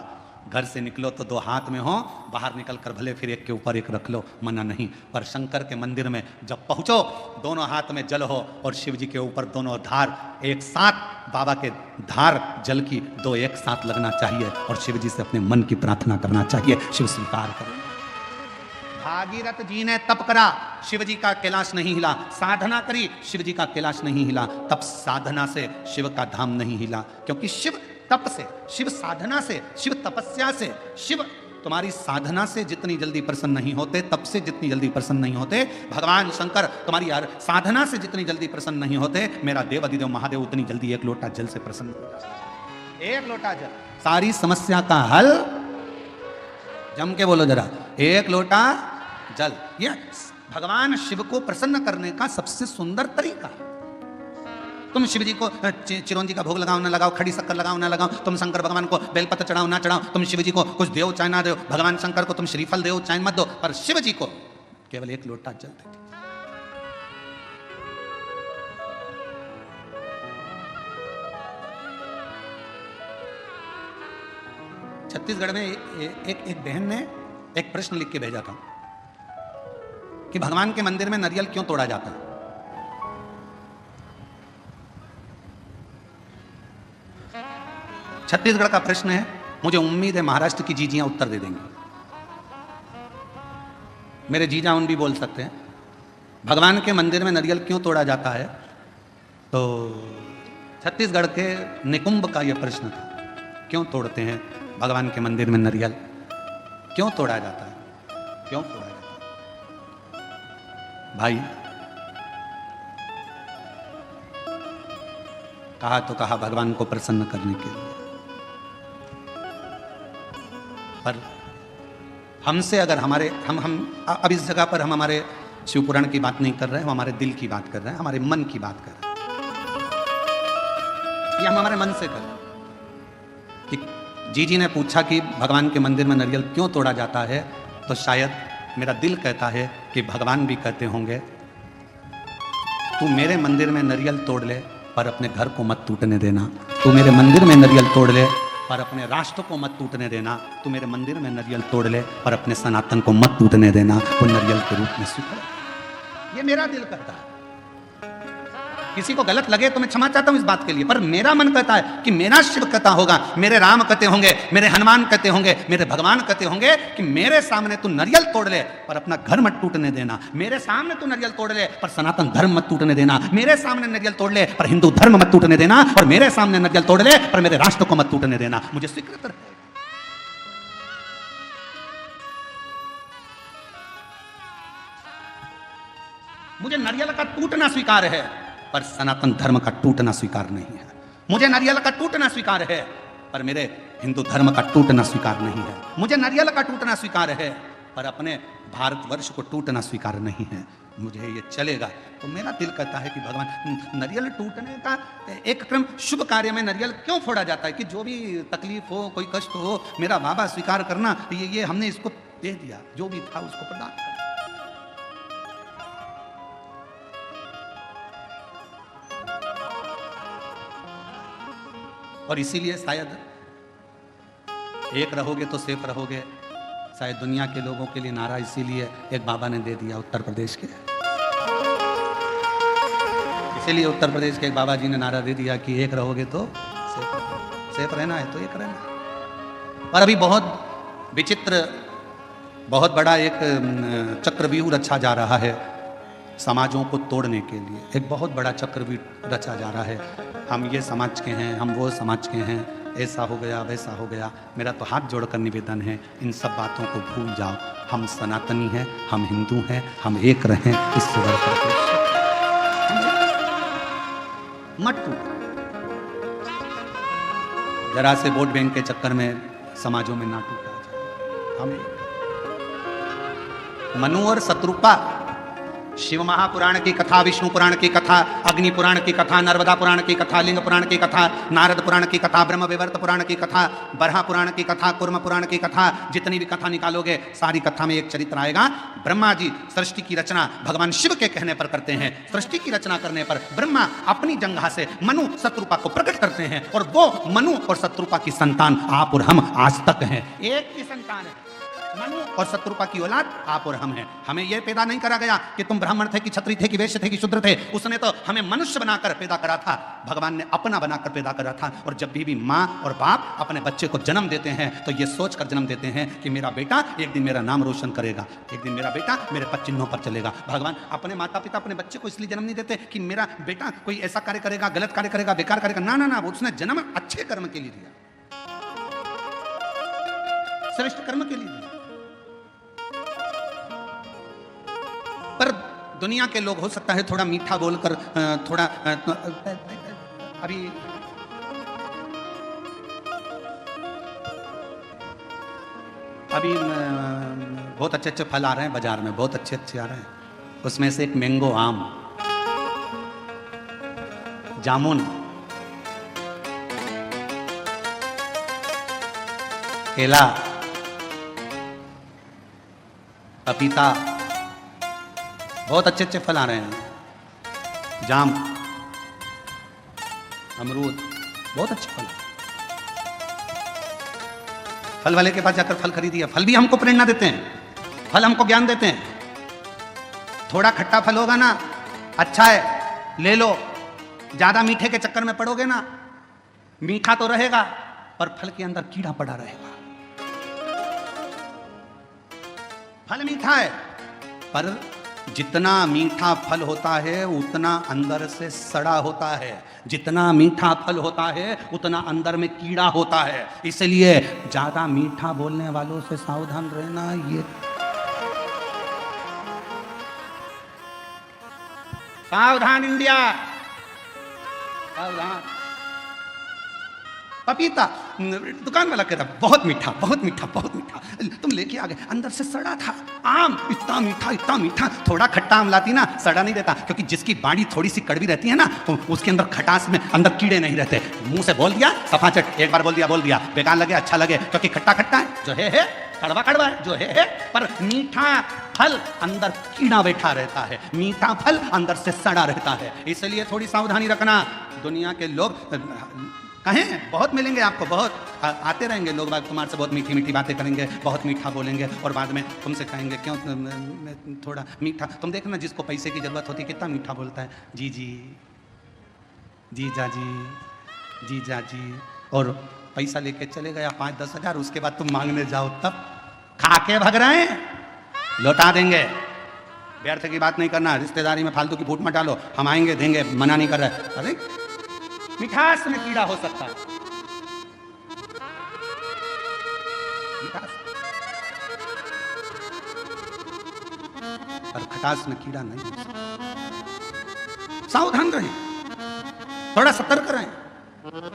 घर से निकलो तो 2 हाथ में हो, बाहर निकल कर भले फिर एक के ऊपर एक रख लो, मना नहीं, पर शंकर के मंदिर में जब पहुंचो दोनों हाथ में जल हो और शिव जी के ऊपर दोनों धार एक साथ, बाबा के धार जल की 2 एक साथ लगना चाहिए और शिव जी से अपने मन की प्रार्थना करना चाहिए, शिव स्वीकार करें। भागीरथ जी ने तप करा, शिव जी का कैलाश नहीं हिला, साधना करी, शिव जी का कैलाश नहीं हिला, तप साधना से शिव का धाम नहीं हिला, क्योंकि शिव तप से, शिव साधना से, शिव तपस्या से, शिव तुम्हारी साधना से जितनी जल्दी प्रसन्न नहीं होते, तप से जितनी जल्दी प्रसन्न नहीं होते, भगवान शंकर तुम्हारी यार साधना से जितनी जल्दी प्रसन्न नहीं होते, मेरा देव अधिदेव महादेव उतनी जल्दी एक लोटा जल से प्रसन्न हो जाता है। एक लोटा जल सारी समस्या का हल, जम के बोलो जरा, एक लोटा जल। ये भगवान शिव को प्रसन्न करने का सबसे सुंदर तरीका। तुम शिव जी को चिरौंजी का भोग लगाओ ना लगाओ, खड़ी शक्कर लगाओ ना लगाओ, तुम शंकर भगवान को बेलपत्र चढ़ाओ ना चढ़ाओ, तुम शिव जी को कुछ दो चाहे ना दो, भगवान शंकर को तुम श्रीफल दो चाहे मत दो, पर शिव जी को केवल एक लोटा जल दे। छत्तीसगढ़ में एक बहन ने एक प्रश्न लिख के भेजा था कि भगवान के मंदिर में नारियल क्यों तोड़ा जाता है। छत्तीसगढ़ का प्रश्न है, मुझे उम्मीद है महाराष्ट्र की जीजियां उत्तर दे देंगी। मेरे जीजा उन भी बोल सकते हैं, भगवान के मंदिर में नारियल क्यों तोड़ा जाता है। तो छत्तीसगढ़ के निकुंभ का यह प्रश्न था, क्यों तोड़ते हैं भगवान के मंदिर में नारियल, क्यों तोड़ा जाता है, क्यों तोड़ा जाता है। भाई कहा तो कहा भगवान को प्रसन्न करने के लिए, पर हमसे अगर हमारे हम अब इस जगह पर हम हमारे शिव पुराण की बात नहीं कर रहे हैं, हम हमारे दिल की बात कर रहे हैं, हमारे मन की बात कर रहे हैं। ये हम हमारे मन से कर रहे हैं कि जीजी ने पूछा कि भगवान के मंदिर में नारियल क्यों तोड़ा जाता है, तो शायद मेरा दिल कहता है कि भगवान भी कहते होंगे, तू मेरे मंदिर में नारियल तोड़ ले पर अपने घर को मत टूटने देना, तू मेरे मंदिर में नारियल तोड़ ले पर अपने राष्ट्र को मत टूटने देना, तू मेरे मंदिर में नारियल तोड़ ले पर अपने सनातन को मत टूटने देना, वो नारियल के रूप में स्वीकार। ये मेरा दिल कहता है। किसी को गलत लगे तो मैं क्षमा चाहता हूं इस बात के लिए, पर मेरा मन कहता है कि मेरा शिव कहता होगा, मेरे राम कहते होंगे, मेरे हनुमान कहते होंगे, मेरे भगवान कहते होंगे कि मेरे सामने तू नारियल तोड़ ले पर अपना घर मत टूटने देना, मेरे सामने तू नारियल तोड़ ले पर सनातन धर्म मत टूटने देना, मेरे सामने नारियल तोड़ ले पर हिंदू धर्म मत टूटने देना, और मेरे सामने नारियल तोड़ ले पर मेरे राष्ट्र को मत टूटने देना। मुझे स्वीकृत है। मुझे नारियल का टूटना स्वीकार है पर सनातन धर्म का टूटना स्वीकार नहीं है। मुझे नारियल का टूटना स्वीकार है पर मेरे हिंदू धर्म का टूटना स्वीकार नहीं है। मुझे नारियल का टूटना स्वीकार है पर अपने भारतवर्ष को टूटना स्वीकार नहीं है। मुझे ये चलेगा। तो मेरा दिल कहता है कि भगवान, नारियल टूटने का एक क्रम, शुभ कार्य में नारियल क्यों फोड़ा जाता है कि जो भी तकलीफ हो, कोई कष्ट हो, मेरा बाबा स्वीकार करना, ये हमने इसको दे दिया, जो भी था उसको प्रदान कर। और इसीलिए शायद एक रहोगे तो सेफ रहोगे, शायद दुनिया के लोगों के लिए नारा इसीलिए एक बाबा ने दे दिया उत्तर प्रदेश के। इसीलिए उत्तर प्रदेश के एक बाबा जी ने नारा दे दिया कि एक रहोगे तो सेफ रहना है तो एक रहना। और अभी बहुत विचित्र, बहुत बड़ा एक चक्रव्यूह रचा जा रहा है समाजों को तोड़ने के लिए। एक बहुत बड़ा चक्रव्यूह रचा जा रहा है। हम ये समाज के हैं, हम वो समाज के हैं, ऐसा हो गया वैसा हो गया। मेरा तो हाथ जोड़कर निवेदन है, इन सब बातों को भूल जाओ। हम सनातनी हैं, हम हिंदू हैं, हम एक रहें, इससे बढ़कर मत टूटो। जरा से वोट बैंक के चक्कर में समाजों में ना टूटा जाए। हम मनु और शत्रुपा, शिव महापुराण की कथा, विष्णु पुराण की कथा, अग्नि पुराण की कथा, नर्मदा पुराण की कथा, लिंग पुराण की कथा, नारद पुराण की कथा, ब्रह्म विवर्त पुराण की कथा, बरहा पुराण की कथा, कूर्म पुराण की कथा, जितनी भी कथा निकालोगे सारी कथा में एक चरित्र आएगा। ब्रह्मा जी सृष्टि की रचना भगवान शिव के कहने पर करते हैं। सृष्टि की रचना करने पर ब्रह्मा अपनी जंघा से मनु शत्रुपा को प्रकट करते हैं और वो मनु और शत्रुपा की संतान आप और हम आज तक हैं। एक ही संतान है, मनु और शत्रुपा की औलाद आप और हम हैं। हमें यह पैदा नहीं करा गया कि तुम ब्राह्मण थे कि क्षत्रिय थे कि वैश्य थे कि शूद्र थे। उसने तो हमें मनुष्य बनाकर पैदा करा था, भगवान ने अपना बनाकर पैदा करा था। और जब भी माँ और बाप अपने बच्चे को जन्म देते हैं तो ये सोच कर जन्म देते हैं कि मेरा बेटा एक दिन मेरा नाम रोशन करेगा, एक दिन मेरा बेटा मेरे पद चिन्हों पर चलेगा। भगवान अपने माता पिता अपने बच्चे को इसलिए जन्म नहीं देते कि मेरा बेटा कोई ऐसा कार्य करेगा, गलत कार्य करेगा, बेकार करेगा। ना ना ना, उसने जन्म अच्छे कर्म के लिए दिया, श्रेष्ठ कर्म के लिए दिया। पर दुनिया के लोग हो सकता है थोड़ा मीठा बोलकर थोड़ा अभी बहुत अच्छे अच्छे फल आ रहे हैं बाजार में, बहुत अच्छे अच्छे आ रहे हैं। उसमें से एक मैंगो आम, जामुन, केला, पपीता, बहुत अच्छे अच्छे फल आ रहे हैं। जाम, अमरूद, बहुत अच्छे फल। फल वाले के पास जाकर फल खरीदिए। फल भी हमको प्रेरणा देते हैं, फल हमको ज्ञान देते हैं। थोड़ा खट्टा फल होगा ना, अच्छा है ले लो। ज्यादा मीठे के चक्कर में पड़ोगे ना, मीठा तो रहेगा पर फल के अंदर कीड़ा पड़ा रहेगा। फल मीठा है पर जितना मीठा फल होता है उतना अंदर से सड़ा होता है। जितना मीठा फल होता है उतना अंदर में कीड़ा होता है। इसलिए ज्यादा मीठा बोलने वालों से सावधान रहना। ये सावधान इंडिया, सावधान। पपीता, दुकान वाला कहता बहुत मीठा, बहुत मीठा, बहुत मीठा। तुम लेके आ गए, अंदर से सड़ा था। आम इतना मीठा, इतना मीठा। थोड़ा खट्टा आम लाती ना, सड़ा नहीं रहता, क्योंकि जिसकी बाड़ी थोड़ी सी कड़वी रहती है ना, तो उसके अंदर खटास में अंदर कीड़े नहीं रहते। मुंह से बोल दिया सफाचट, एक बार बोल दिया, बेकार लगे अच्छा लगे, क्योंकि खट्टा खट्टा है, जो है कड़वा कड़वा है, जो है। पर मीठा फल अंदर कीड़ा बैठा रहता है, मीठा फल अंदर से सड़ा रहता है। इसलिए थोड़ी सावधानी रखना। दुनिया के लोग कहें बहुत मिलेंगे आपको, बहुत आते रहेंगे लोग बाग, तुम्हारे से बहुत मीठी मीठी बातें करेंगे, बहुत मीठा बोलेंगे और बाद में तुमसे कहेंगे क्यों थोड़ा मीठा। तुम देखना जिसको पैसे की जरूरत होती है कितना मीठा बोलता है, जी जी, जी जा जी, जी जा जी। और पैसा लेके चले गया 5-10 हज़ार, उसके बाद तुम मांगने जाओ तब खा के भग रहे हैं, लौटा देंगे। व्यर्थ की बात नहीं करना, रिश्तेदारी में फालतू की फूट मत डालो। हम आएंगे देंगे, मना नहीं कर रहे। अरे मिठास में कीड़ा हो सकता है, मिठास पर खटास में कीड़ा नहीं हो सकता। सावधान रहें, थोड़ा सतर्क रहें।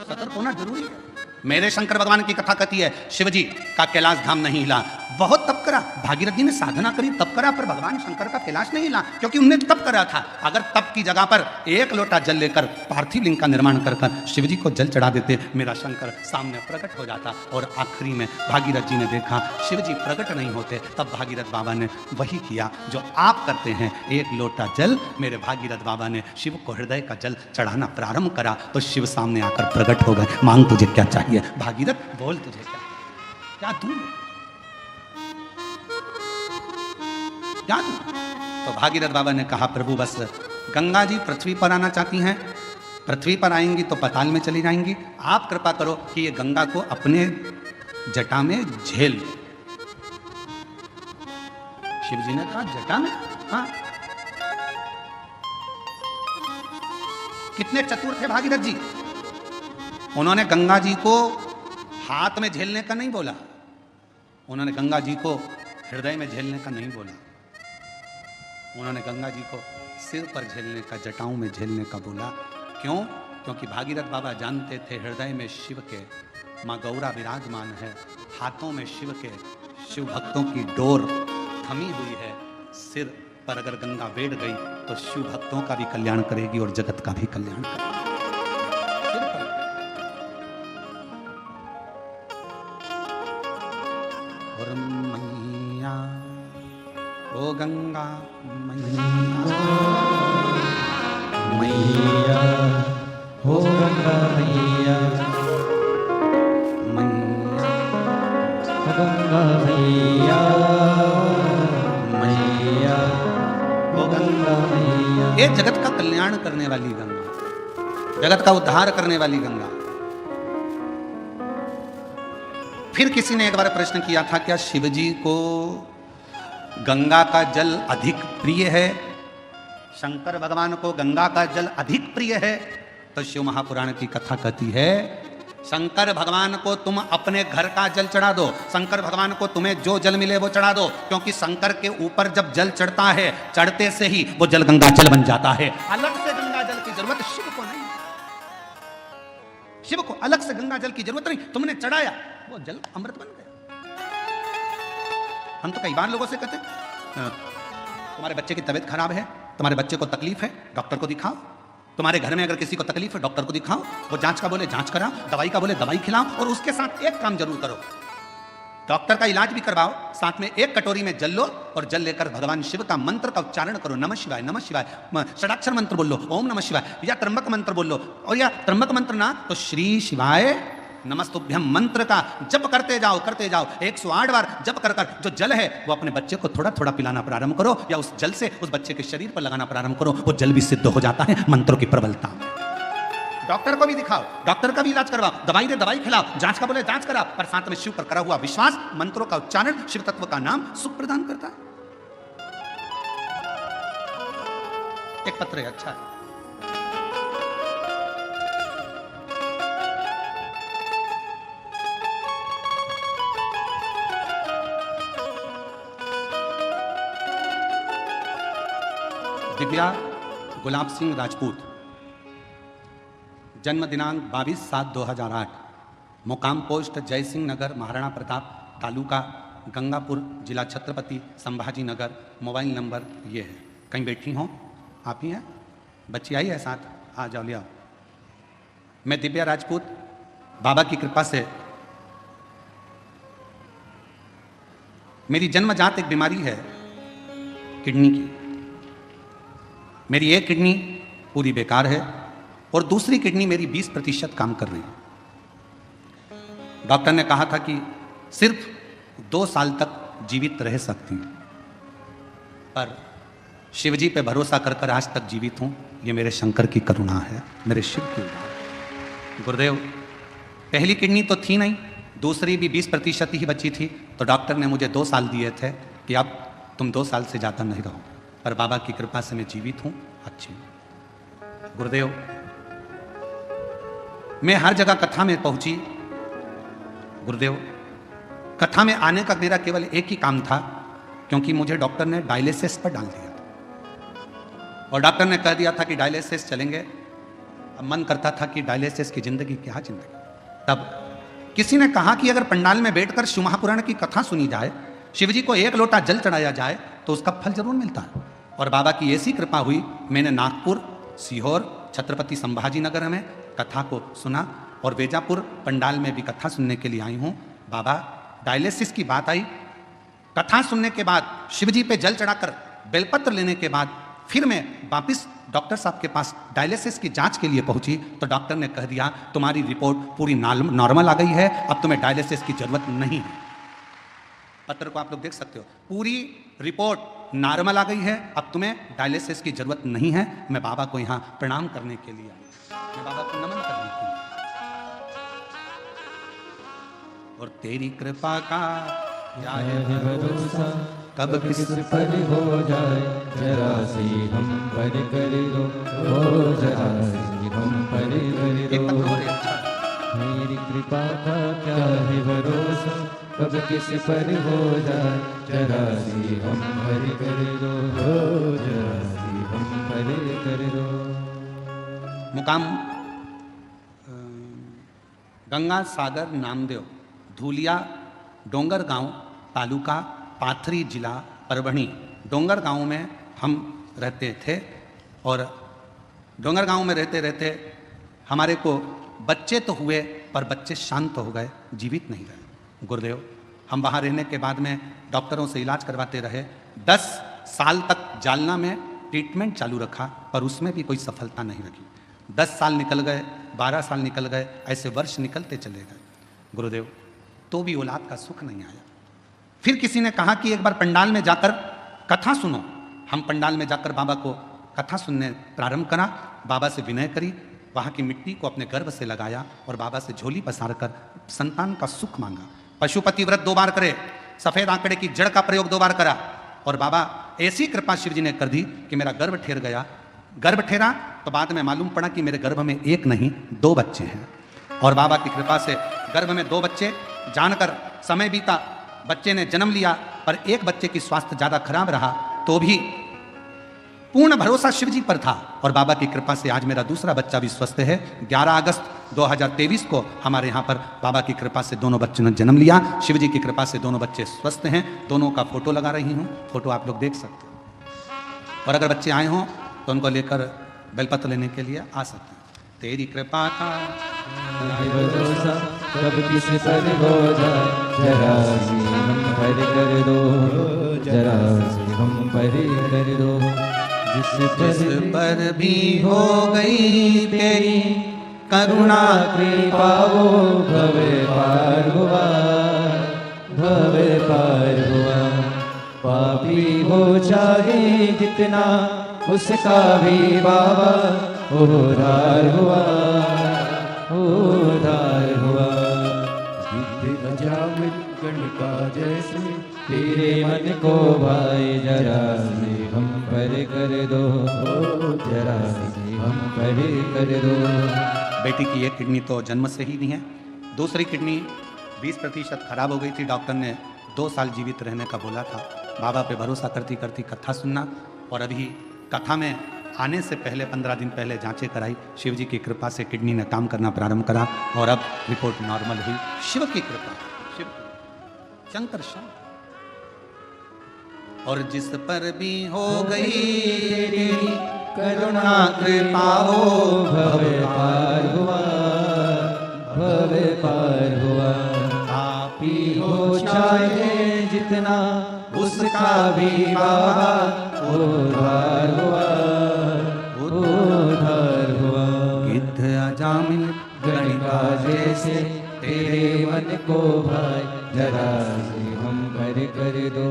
सतर्क होना जरूरी है। मेरे शंकर भगवान की कथा कहती है शिव जी का कैलाश धाम नहीं हिला। बहुत तप करा, भागीरथ जी ने साधना करी, तप करा, पर भगवान शंकर का कैलाश नहीं हिला, क्योंकि उन्होंने तप करा था। अगर तप की जगह पर एक लोटा जल लेकर पार्थिव लिंग का निर्माण कर शिव जी को जल चढ़ा देते, मेरा शंकर सामने प्रकट हो जाता। और आखिरी में भागीरथ जी ने देखा शिव जी प्रकट नहीं होते, तब भागीरथ बाबा ने वही किया जो आप करते हैं। एक लोटा जल मेरे भागीरथ बाबा ने शिव को हृदय का जल चढ़ाना प्रारंभ करा तो शिव सामने आकर प्रकट हो गए। मांग तुझे क्या चाहिए भागीरथ, बोल तुझे क्या दूं, क्या दूं? तो भागीरथ बाबा ने कहा प्रभु बस गंगा जी पृथ्वी पर आना चाहती हैं, पृथ्वी पर आएंगी तो पाताल में चली जाएंगी। आप कृपा करो कि ये गंगा को अपने जटा में झेल ले। शिव जी ने कहा जटा में? हाँ। कितने चतुर थे भागीरथ जी। उन्होंने गंगा जी को हाथ में झेलने का नहीं बोला, उन्होंने गंगा जी को हृदय में झेलने का नहीं बोला, उन्होंने गंगा जी को सिर पर झेलने का, जटाओं में झेलने का बोला। क्यों? क्योंकि भागीरथ बाबा जानते थे हृदय में शिव के माँ गौरा विराजमान है, हाथों में शिव के, शिव भक्तों की डोर थमी हुई है। सिर पर अगर गंगा बैठ गई तो शिव भक्तों का भी कल्याण करेगी और जगत का भी कल्याण करेगी। सिर पर। और मैया ओ गंगा मैया, मैया हो गंगा मैया, मैया गंगा मैया, मैया ओ गंगा। मैया। ये जगत का कल्याण करने वाली गंगा, जगत का उद्धार करने वाली गंगा। फिर किसी ने एक बार प्रश्न किया था, क्या शिवजी को गंगा का जल अधिक प्रिय है? शंकर भगवान को गंगा का जल अधिक प्रिय है? तो शिव महापुराण की कथा कहती है, शंकर भगवान को तुम अपने घर का जल चढ़ा दो, शंकर भगवान को तुम्हें जो जल मिले वो चढ़ा दो, क्योंकि शंकर के ऊपर जब जल चढ़ता है, चढ़ते से ही वो जल गंगा जल बन जाता है। अलग से गंगा जल की जरूरत शिव को नहीं, शिव को अलग से गंगा जल की जरूरत नहीं। तुमने चढ़ाया, वो जल अमृत बन गया। हम तो कई बार लोगों से कहते हैं, तुम्हारे बच्चे की तबीयत खराब है, तुम्हारे बच्चे को तकलीफ है, डॉक्टर को दिखाओ। तुम्हारे घर में अगर किसी को तकलीफ है, डॉक्टर को दिखाओ। वो जांच का बोले जांच कराओ, दवाई का बोले दवाई खिलाओ, और उसके साथ एक काम जरूर करो, डॉक्टर का इलाज भी करवाओ, साथ में एक कटोरी में जल लो और जल लेकर भगवान शिव का मंत्र का उच्चारण करो। नमः शिवाय, नमः शिवाय, षडाक्षर मंत्र बोल लो, ओम नमः शिवाय, या त्र्यंबक मंत्र बोल लो, और या त्र्यंबक मंत्र ना तो श्री शिवाय नमस्तुभ्यम मंत्र का जप करते जाओ 108 बार जप कर कर जो जल है वो अपने बच्चे को थोड़ा थोड़ा पिलाना प्रारंभ करो, या उस जल से उस बच्चे के शरीर पर लगाना प्रारंभ करो। वो जल भी सिद्ध हो जाता है मंत्रों की प्रबलता। डॉक्टर को भी दिखाओ, डॉक्टर का भी इलाज करवाओ, दवाई दे दवाई खिलाओ, जांच का बोले जांच कराओ, पर साथ में शिव पर करा हुआ विश्वास, मंत्रों का उच्चारण, शिव तत्व का नाम सुख प्रदान करता है। एक पत्र है, अच्छा है। दिव्या गुलाब सिंह राजपूत, जन्म दिनांक 22/7/2008, मुकाम पोस्ट जय सिंह नगर, महाराणा प्रताप, तालुका गंगापुर, जिला छत्रपति संभाजी नगर। मोबाइल नंबर ये है। कहीं बैठी हो आप ही हैं? बच्ची आई है साथ? आ जाओ, ले आओ। मैं दिव्या राजपूत, बाबा की कृपा से मेरी जन्मजात एक बीमारी है किडनी की। मेरी एक किडनी पूरी बेकार है और दूसरी किडनी मेरी 20% काम कर रही है। डॉक्टर ने कहा था कि सिर्फ 2 साल तक जीवित रह सकती हूं, पर शिवजी पे भरोसा कर कर आज तक जीवित हूं। ये मेरे शंकर की करुणा है, मेरे शिव की करुणा है। गुरुदेव, पहली किडनी तो थी नहीं, दूसरी भी 20% ही बची थी, तो डॉक्टर ने मुझे 2 साल दिए थे कि अब तुम 2 साल से ज़्यादा नहीं रहो, पर बाबा की कृपा से मैं जीवित हूं, अच्छी हूं। गुरुदेव, मैं हर जगह कथा में पहुंची। गुरुदेव, कथा में आने का मेरा केवल एक ही काम था, क्योंकि मुझे डॉक्टर ने डायलिसिस पर डाल दिया था और डॉक्टर ने कह दिया था कि डायलिसिस चलेंगे। अब मन करता था कि डायलिसिस की जिंदगी क्या जिंदगी। तब किसी ने कहा कि अगर पंडाल में बैठकर शिव महापुराण की कथा सुनी जाए, शिवजी को 1 लोटा जल चढ़ाया जाए, तो उसका फल जरूर मिलता है। और बाबा की ऐसी कृपा हुई, मैंने नागपुर, सीहोर, छत्रपति संभाजी नगर में कथा को सुना और वेजापुर पंडाल में भी कथा सुनने के लिए आई हूँ। बाबा, डायलिसिस की बात आई, कथा सुनने के बाद, शिवजी पे जल चढ़ाकर बेलपत्र लेने के बाद फिर मैं वापिस डॉक्टर साहब के पास डायलिसिस की जांच के लिए पहुंची, तो डॉक्टर ने कह दिया तुम्हारी रिपोर्ट पूरी नॉर्मल आ गई है, अब तुम्हें डायलिसिस की जरूरत नहीं है। पत्र को आप लोग देख सकते हो, पूरी रिपोर्ट नॉर्मल आ गई है, अब तुम्हें डायलिसिस की जरूरत नहीं है। मैं बाबा को यहाँ प्रणाम करने के लिए आई, मैं बाबा को नमन करने के लिए। और तेरी कृपा का क्या है भरोसा, कब किस पर हो जाए, जरा सी हम पर कर दो, हो जरा सी हम पर कर एक पत्र दो। और है, अच्छा। मेरी कृपा का क्या है भरोसा, कब किस पर हो जाए, जरा सी हम पर कर दो, हो जरा सी हम पर कर दो। मुकाम गंगा सागर नामदेव, धूलिया डोंगर गांव, तालुका पाथरी, जिला परभणी, डोंगर गांव में हम रहते थे और डोंगर गांव में रहते रहते हमारे को बच्चे तो हुए पर बच्चे शांत हो गए, जीवित नहीं रहे। गुरुदेव, हम वहाँ रहने के बाद में डॉक्टरों से इलाज करवाते रहे। 10 साल तक जालना में ट्रीटमेंट चालू रखा पर उसमें भी कोई सफलता नहीं रखी। 10 साल निकल गए, 12 साल निकल गए, ऐसे वर्ष निकलते चले गए। गुरुदेव, तो भी औलाद का सुख नहीं आया। फिर किसी ने कहा कि एक बार पंडाल में जाकर कथा सुनो। हम पंडाल में जाकर बाबा को कथा सुनने प्रारंभ करा, बाबा से विनय करी, वहाँ की मिट्टी को अपने गर्भ से लगाया और बाबा से झोली पसार कर संतान का सुख मांगा। पशुपति व्रत 2 बार करे, सफेद आंकड़े की जड़ का प्रयोग 2 बार करा और बाबा ऐसी कृपा शिव जी ने कर दी कि मेरा गर्भ ठहर गया। गर्भ ठहरा तो बाद में मालूम पड़ा कि मेरे गर्भ में 1 नहीं 2 बच्चे हैं और बाबा की कृपा से गर्भ में 2 बच्चे। जानकर समय बीता, बच्चे ने जन्म लिया पर एक बच्चे की स्वास्थ्य ज़्यादा खराब रहा तो भी पूर्ण भरोसा शिव जी पर था और बाबा की कृपा से आज मेरा दूसरा बच्चा भी स्वस्थ है। 11 अगस्त 2023 को हमारे यहाँ पर बाबा की कृपा से दोनों बच्चों ने जन्म लिया। शिव जी की कृपा से दोनों बच्चे स्वस्थ हैं। दोनों का फोटो लगा रही हूँ, फोटो आप लोग देख सकते हो और अगर बच्चे आए हों तो उनको लेकर बेलपत्र लेने के लिए आ सकते हैं। तेरी कृपा का भरोसा कब किस पर हो जाए, जरा सी हम पर कर दो, जरा सी हम पर कर दो। जिस पर भी हो गई तेरी करुणा कृपा वो भवे पार हुआ, भवे पार हुआ। पापी हो चाहे जितना उसका भी बाबा उद्धार हुआ, उद्धार हुआ। जिद अजामिल गणका जैसे तेरे मन को भाई, जरा से हम पर कर दो, जरा से हम पर कर दो। बेटी की एक किडनी तो जन्म से ही नहीं है, दूसरी किडनी 20% खराब हो गई थी। डॉक्टर ने 2 साल जीवित रहने का बोला था। बाबा पे भरोसा करती करती कथा सुनना और अभी कथा में आने से पहले 15 दिन पहले जांचें कराई। शिव जी की कृपा से किडनी ने काम करना प्रारंभ करा और अब रिपोर्ट नॉर्मल हुई। शिव की कृपा, शिव शंकर शंकर। और जिस पर भी हो गई तेरी करुणा कृपा हो भवे पार हुआ, भवे पार हुआ। पापी हो चाहे जितना उसका भी बाबा उद्धार हुआ, उद्धार हुआ। गिद्ध अजामिल गणिका जैसे तेरे मन को भाई, जरा से हम पर कर दो,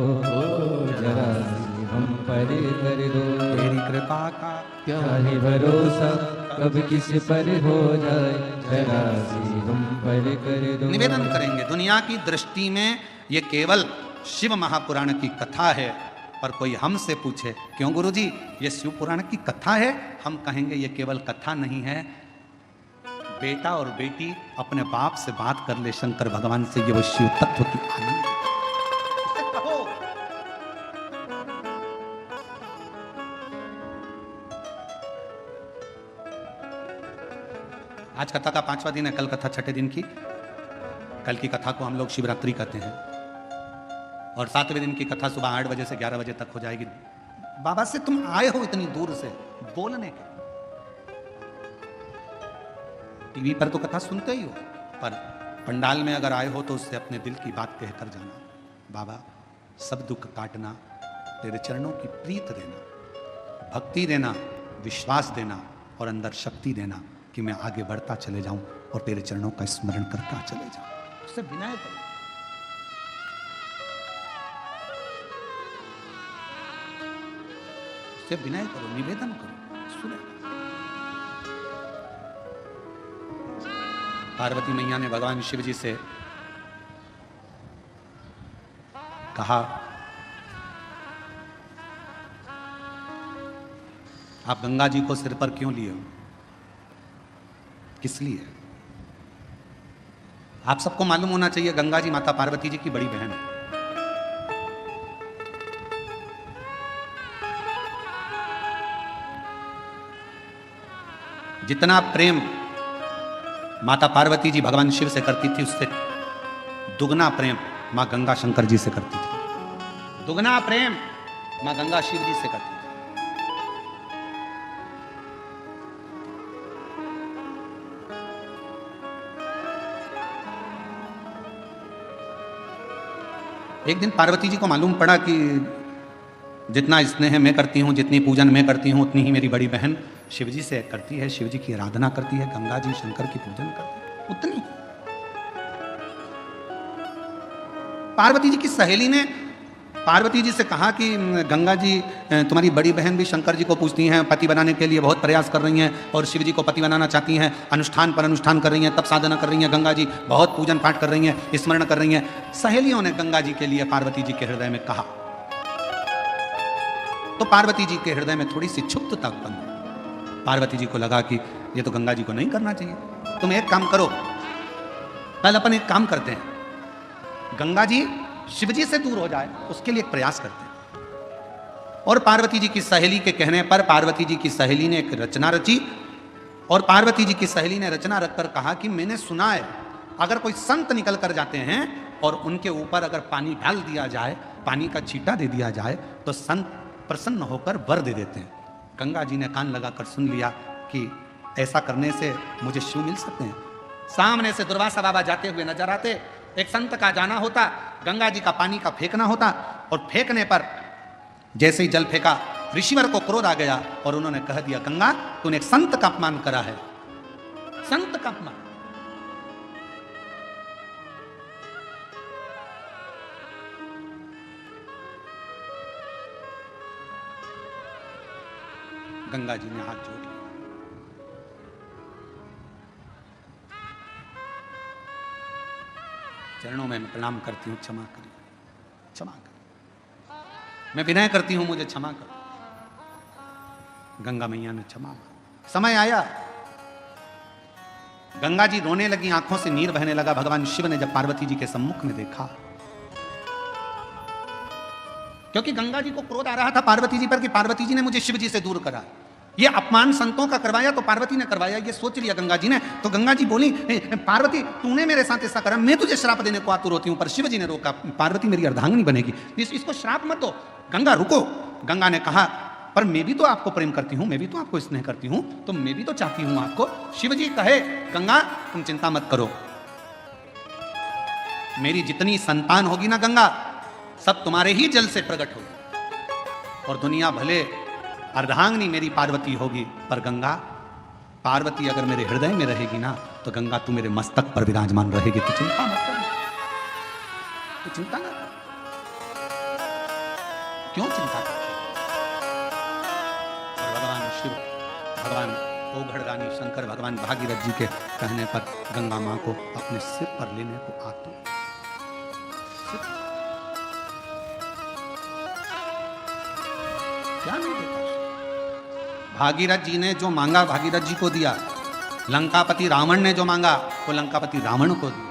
जरा से हम पर कर दो। तेरी कृपा का क्या है भरोसा कब किस पर हो जाए, जरा से हम पर कर दो। निवेदन करेंगे। दुनिया की दृष्टि में ये केवल शिव महापुराण की कथा है, पर कोई हमसे पूछे क्यों गुरुजी ये शिव पुराण की कथा है, हम कहेंगे ये केवल कथा नहीं है। बेटा और बेटी अपने बाप से बात कर ले शंकर भगवान से, ये वो शिव तत्व की आनंद है। आज कथा का 5वां दिन है, कल कथा 6ठे दिन की। कल की कथा को हम लोग शिवरात्रि कहते हैं और 7वें दिन की कथा सुबह 8 बजे से 11 बजे तक हो जाएगी। बाबा से तुम आए हो इतनी दूर से बोलने के, टीवी पर तो कथा सुनते ही हो, पर पंडाल में अगर आए हो तो उससे अपने दिल की बात कहकर जाना। बाबा सब दुख काटना, तेरे चरणों की प्रीत देना, भक्ति देना, विश्वास देना और अंदर शक्ति देना कि मैं आगे बढ़ता चले जाऊं और तेरे चरणों का स्मरण करता चले जाऊं। उससे विनय करो, उससे विनय करो, निवेदन करो, सुने। पार्वती मैया ने भगवान शिव जी से कहा, आप गंगा जी को सिर पर क्यों लिए हो, किस लिए? आप सबको मालूम होना चाहिए गंगा जी माता पार्वती जी की बड़ी बहन है। जितना प्रेम माता पार्वती जी भगवान शिव से करती थी, उससे दुगना प्रेम मां गंगा शंकर जी से करती थी। दुगना प्रेम मां गंगा शिव जी से करती है। एक दिन पार्वती जी को मालूम पड़ा कि जितना स्नेह मैं करती हूँ, जितनी पूजन मैं करती हूँ, उतनी ही मेरी बड़ी बहन शिव जी से करती है, शिव जी की आराधना करती है, गंगा जी शंकर की पूजन करती है, उतनी। पार्वती जी की सहेली ने पार्वती जी से कहा कि गंगा जी तुम्हारी बड़ी बहन भी शंकर जी को पूजती हैं, पति बनाने के लिए बहुत प्रयास कर रही हैं और शिव जी को पति बनाना चाहती हैं, अनुष्ठान पर अनुष्ठान कर रही हैं, तप साधना कर रही हैं, गंगा जी बहुत पूजन पाठ कर रही हैं, स्मरण कर रही हैं। सहेलियों ने गंगा जी के लिए पार्वती जी के हृदय में कहा तो पार्वती जी के हृदय में थोड़ी सी क्षुब्धता उत्पन्न हुई। पार्वती जी को लगा कि ये तो गंगा जी को नहीं करना चाहिए, तुम एक काम करो, कल अपन एक काम करते हैं, गंगा जी शिव जी से दूर हो जाए उसके लिए एक प्रयास करते हैं। और पार्वती जी की सहेली के कहने पर पार्वती जी की सहेली ने एक रचना रची और पार्वती जी की सहेली ने रचना रखकर कहा कि मैंने सुना है अगर कोई संत निकल कर जाते हैं और उनके ऊपर अगर पानी डाल दिया जाए, पानी का छींटा दे दिया जाए तो संत प्रसन्न होकर वर दे देते हैं। गंगा जी ने कान लगाकर सुन लिया कि ऐसा करने से मुझे शिव मिल सकते हैं। सामने से दुर्वासा बाबा जाते हुए नजर आते, एक संत का जाना होता, गंगा जी का पानी का फेंकना होता और फेंकने पर जैसे ही जल फेंका ऋषिवर को क्रोध आ गया और उन्होंने कह दिया, गंगा तूने एक संत का अपमान करा है, संत का अपमान। गंगा जी ने हाथ जोड़ लिया, चरणों में मैं प्रणाम करती हूँ, क्षमा करिए, क्षमा करिए, मैं विनय करती हूँ, मुझे क्षमा कर। गंगा मैया ने क्षमा मांगी। समय आया, गंगा जी रोने लगी, आंखों से नीर बहने लगा। भगवान शिव ने जब पार्वती जी के सम्मुख में देखा, क्योंकि गंगा जी को क्रोध आ रहा था पार्वती जी पर कि पार्वती जी ने मुझे शिव जी से दूर करा, ये अपमान संतों का करवाया तो पार्वती ने करवाया, ये सोच लिया गंगा जी ने। तो गंगा जी बोली, पार्वती तूने मेरे साथ ऐसा करा, मैं तुझे श्राप देने को आतुर होती हूं, पर शिव जी ने रोका, पार्वती मेरी अर्धांगिनी बनेगी, इसको श्राप मत दो। गंगा रुको। गंगा ने कहा, पर मैं भी तो आपको प्रेम करती हूं, मैं भी तो आपको स्नेह करती हूं, तो मैं भी तो चाहती हूं आपको। शिव जी कहे, गंगा तुम चिंता मत करो, मेरी जितनी संतान होगी ना गंगा, सब तुम्हारे ही जल से प्रकट होगी और दुनिया भले अर्धांगिनी मेरी पार्वती होगी, पर गंगा पार्वती अगर मेरे हृदय में रहेगी ना तो गंगा तू मेरे मस्तक पर विराजमान रहेगी। तू चिंता मत कर, तू चिंता ना कर। क्यों चिंता कर? और भगवान शिव, भगवान ओघड़दानी शंकर, भगवान भागीरथ जी के कहने पर गंगा मां को अपने सिर पर लेने को आतुर। क्या नहीं देता? भागीरथ जी ने जो मांगा भागीरथ जी को दिया, लंकापति रावण ने जो मांगा वो लंकापति रावण को दिया।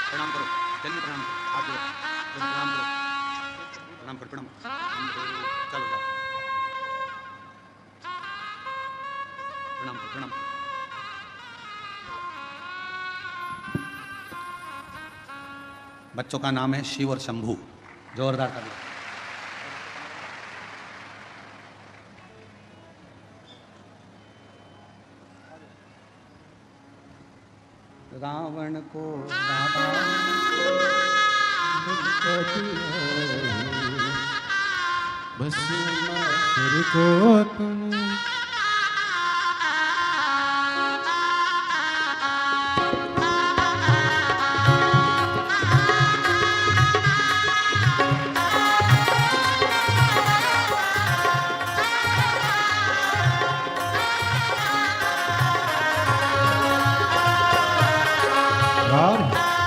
प्रणाम करो, जल्दी प्रणाम करो, हाथ जोड़ो, प्रणाम करो, प्रणाम करो, प्रणाम, चलो जाओ, प्रणाम करो, प्रणाम। बच्चों का नाम है शिव और शंभू, जोरदार कर लो। रावण को बस सिर को तूने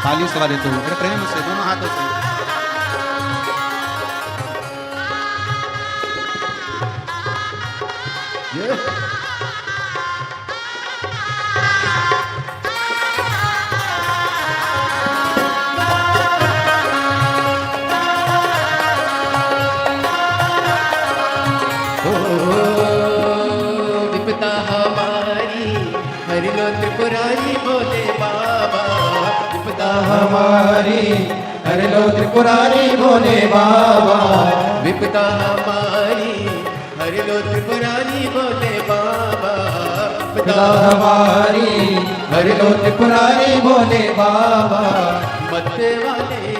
तालियों से देते हो, प्रेम से दोनों हाथों से। हमारी हर लो त्रिपुरारी भोले बाबा। विपदा हमारी हर लो त्रिपुरारी भोले बाबा। विपदा हमारी हर लो त्रिपुरारी भोले बाबा। मरते वाले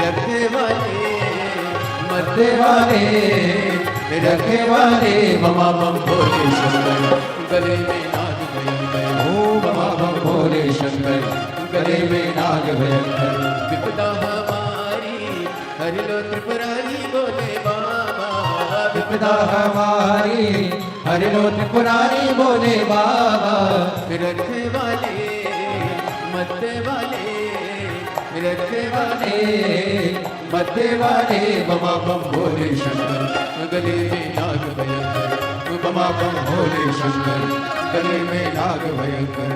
रखने वाले मरते वाले रखे वाले ममा मम भोले शंकर गले में नाग भयंकर। ओ ममा मम भोले शंकर गले में नाग भयंकर। विपदा हमारी हर लो त्रिपुरारी भोले बाबा। विपदा हमारी हर लो त्रिपुरारी भोले बाबा। रखने वाले मरते वाले रखने वाले मरते वाले ममा मम भोले शंकर गले में नाग भयंकर। ममा बम भोले शंकर गले में नाग भयंकर।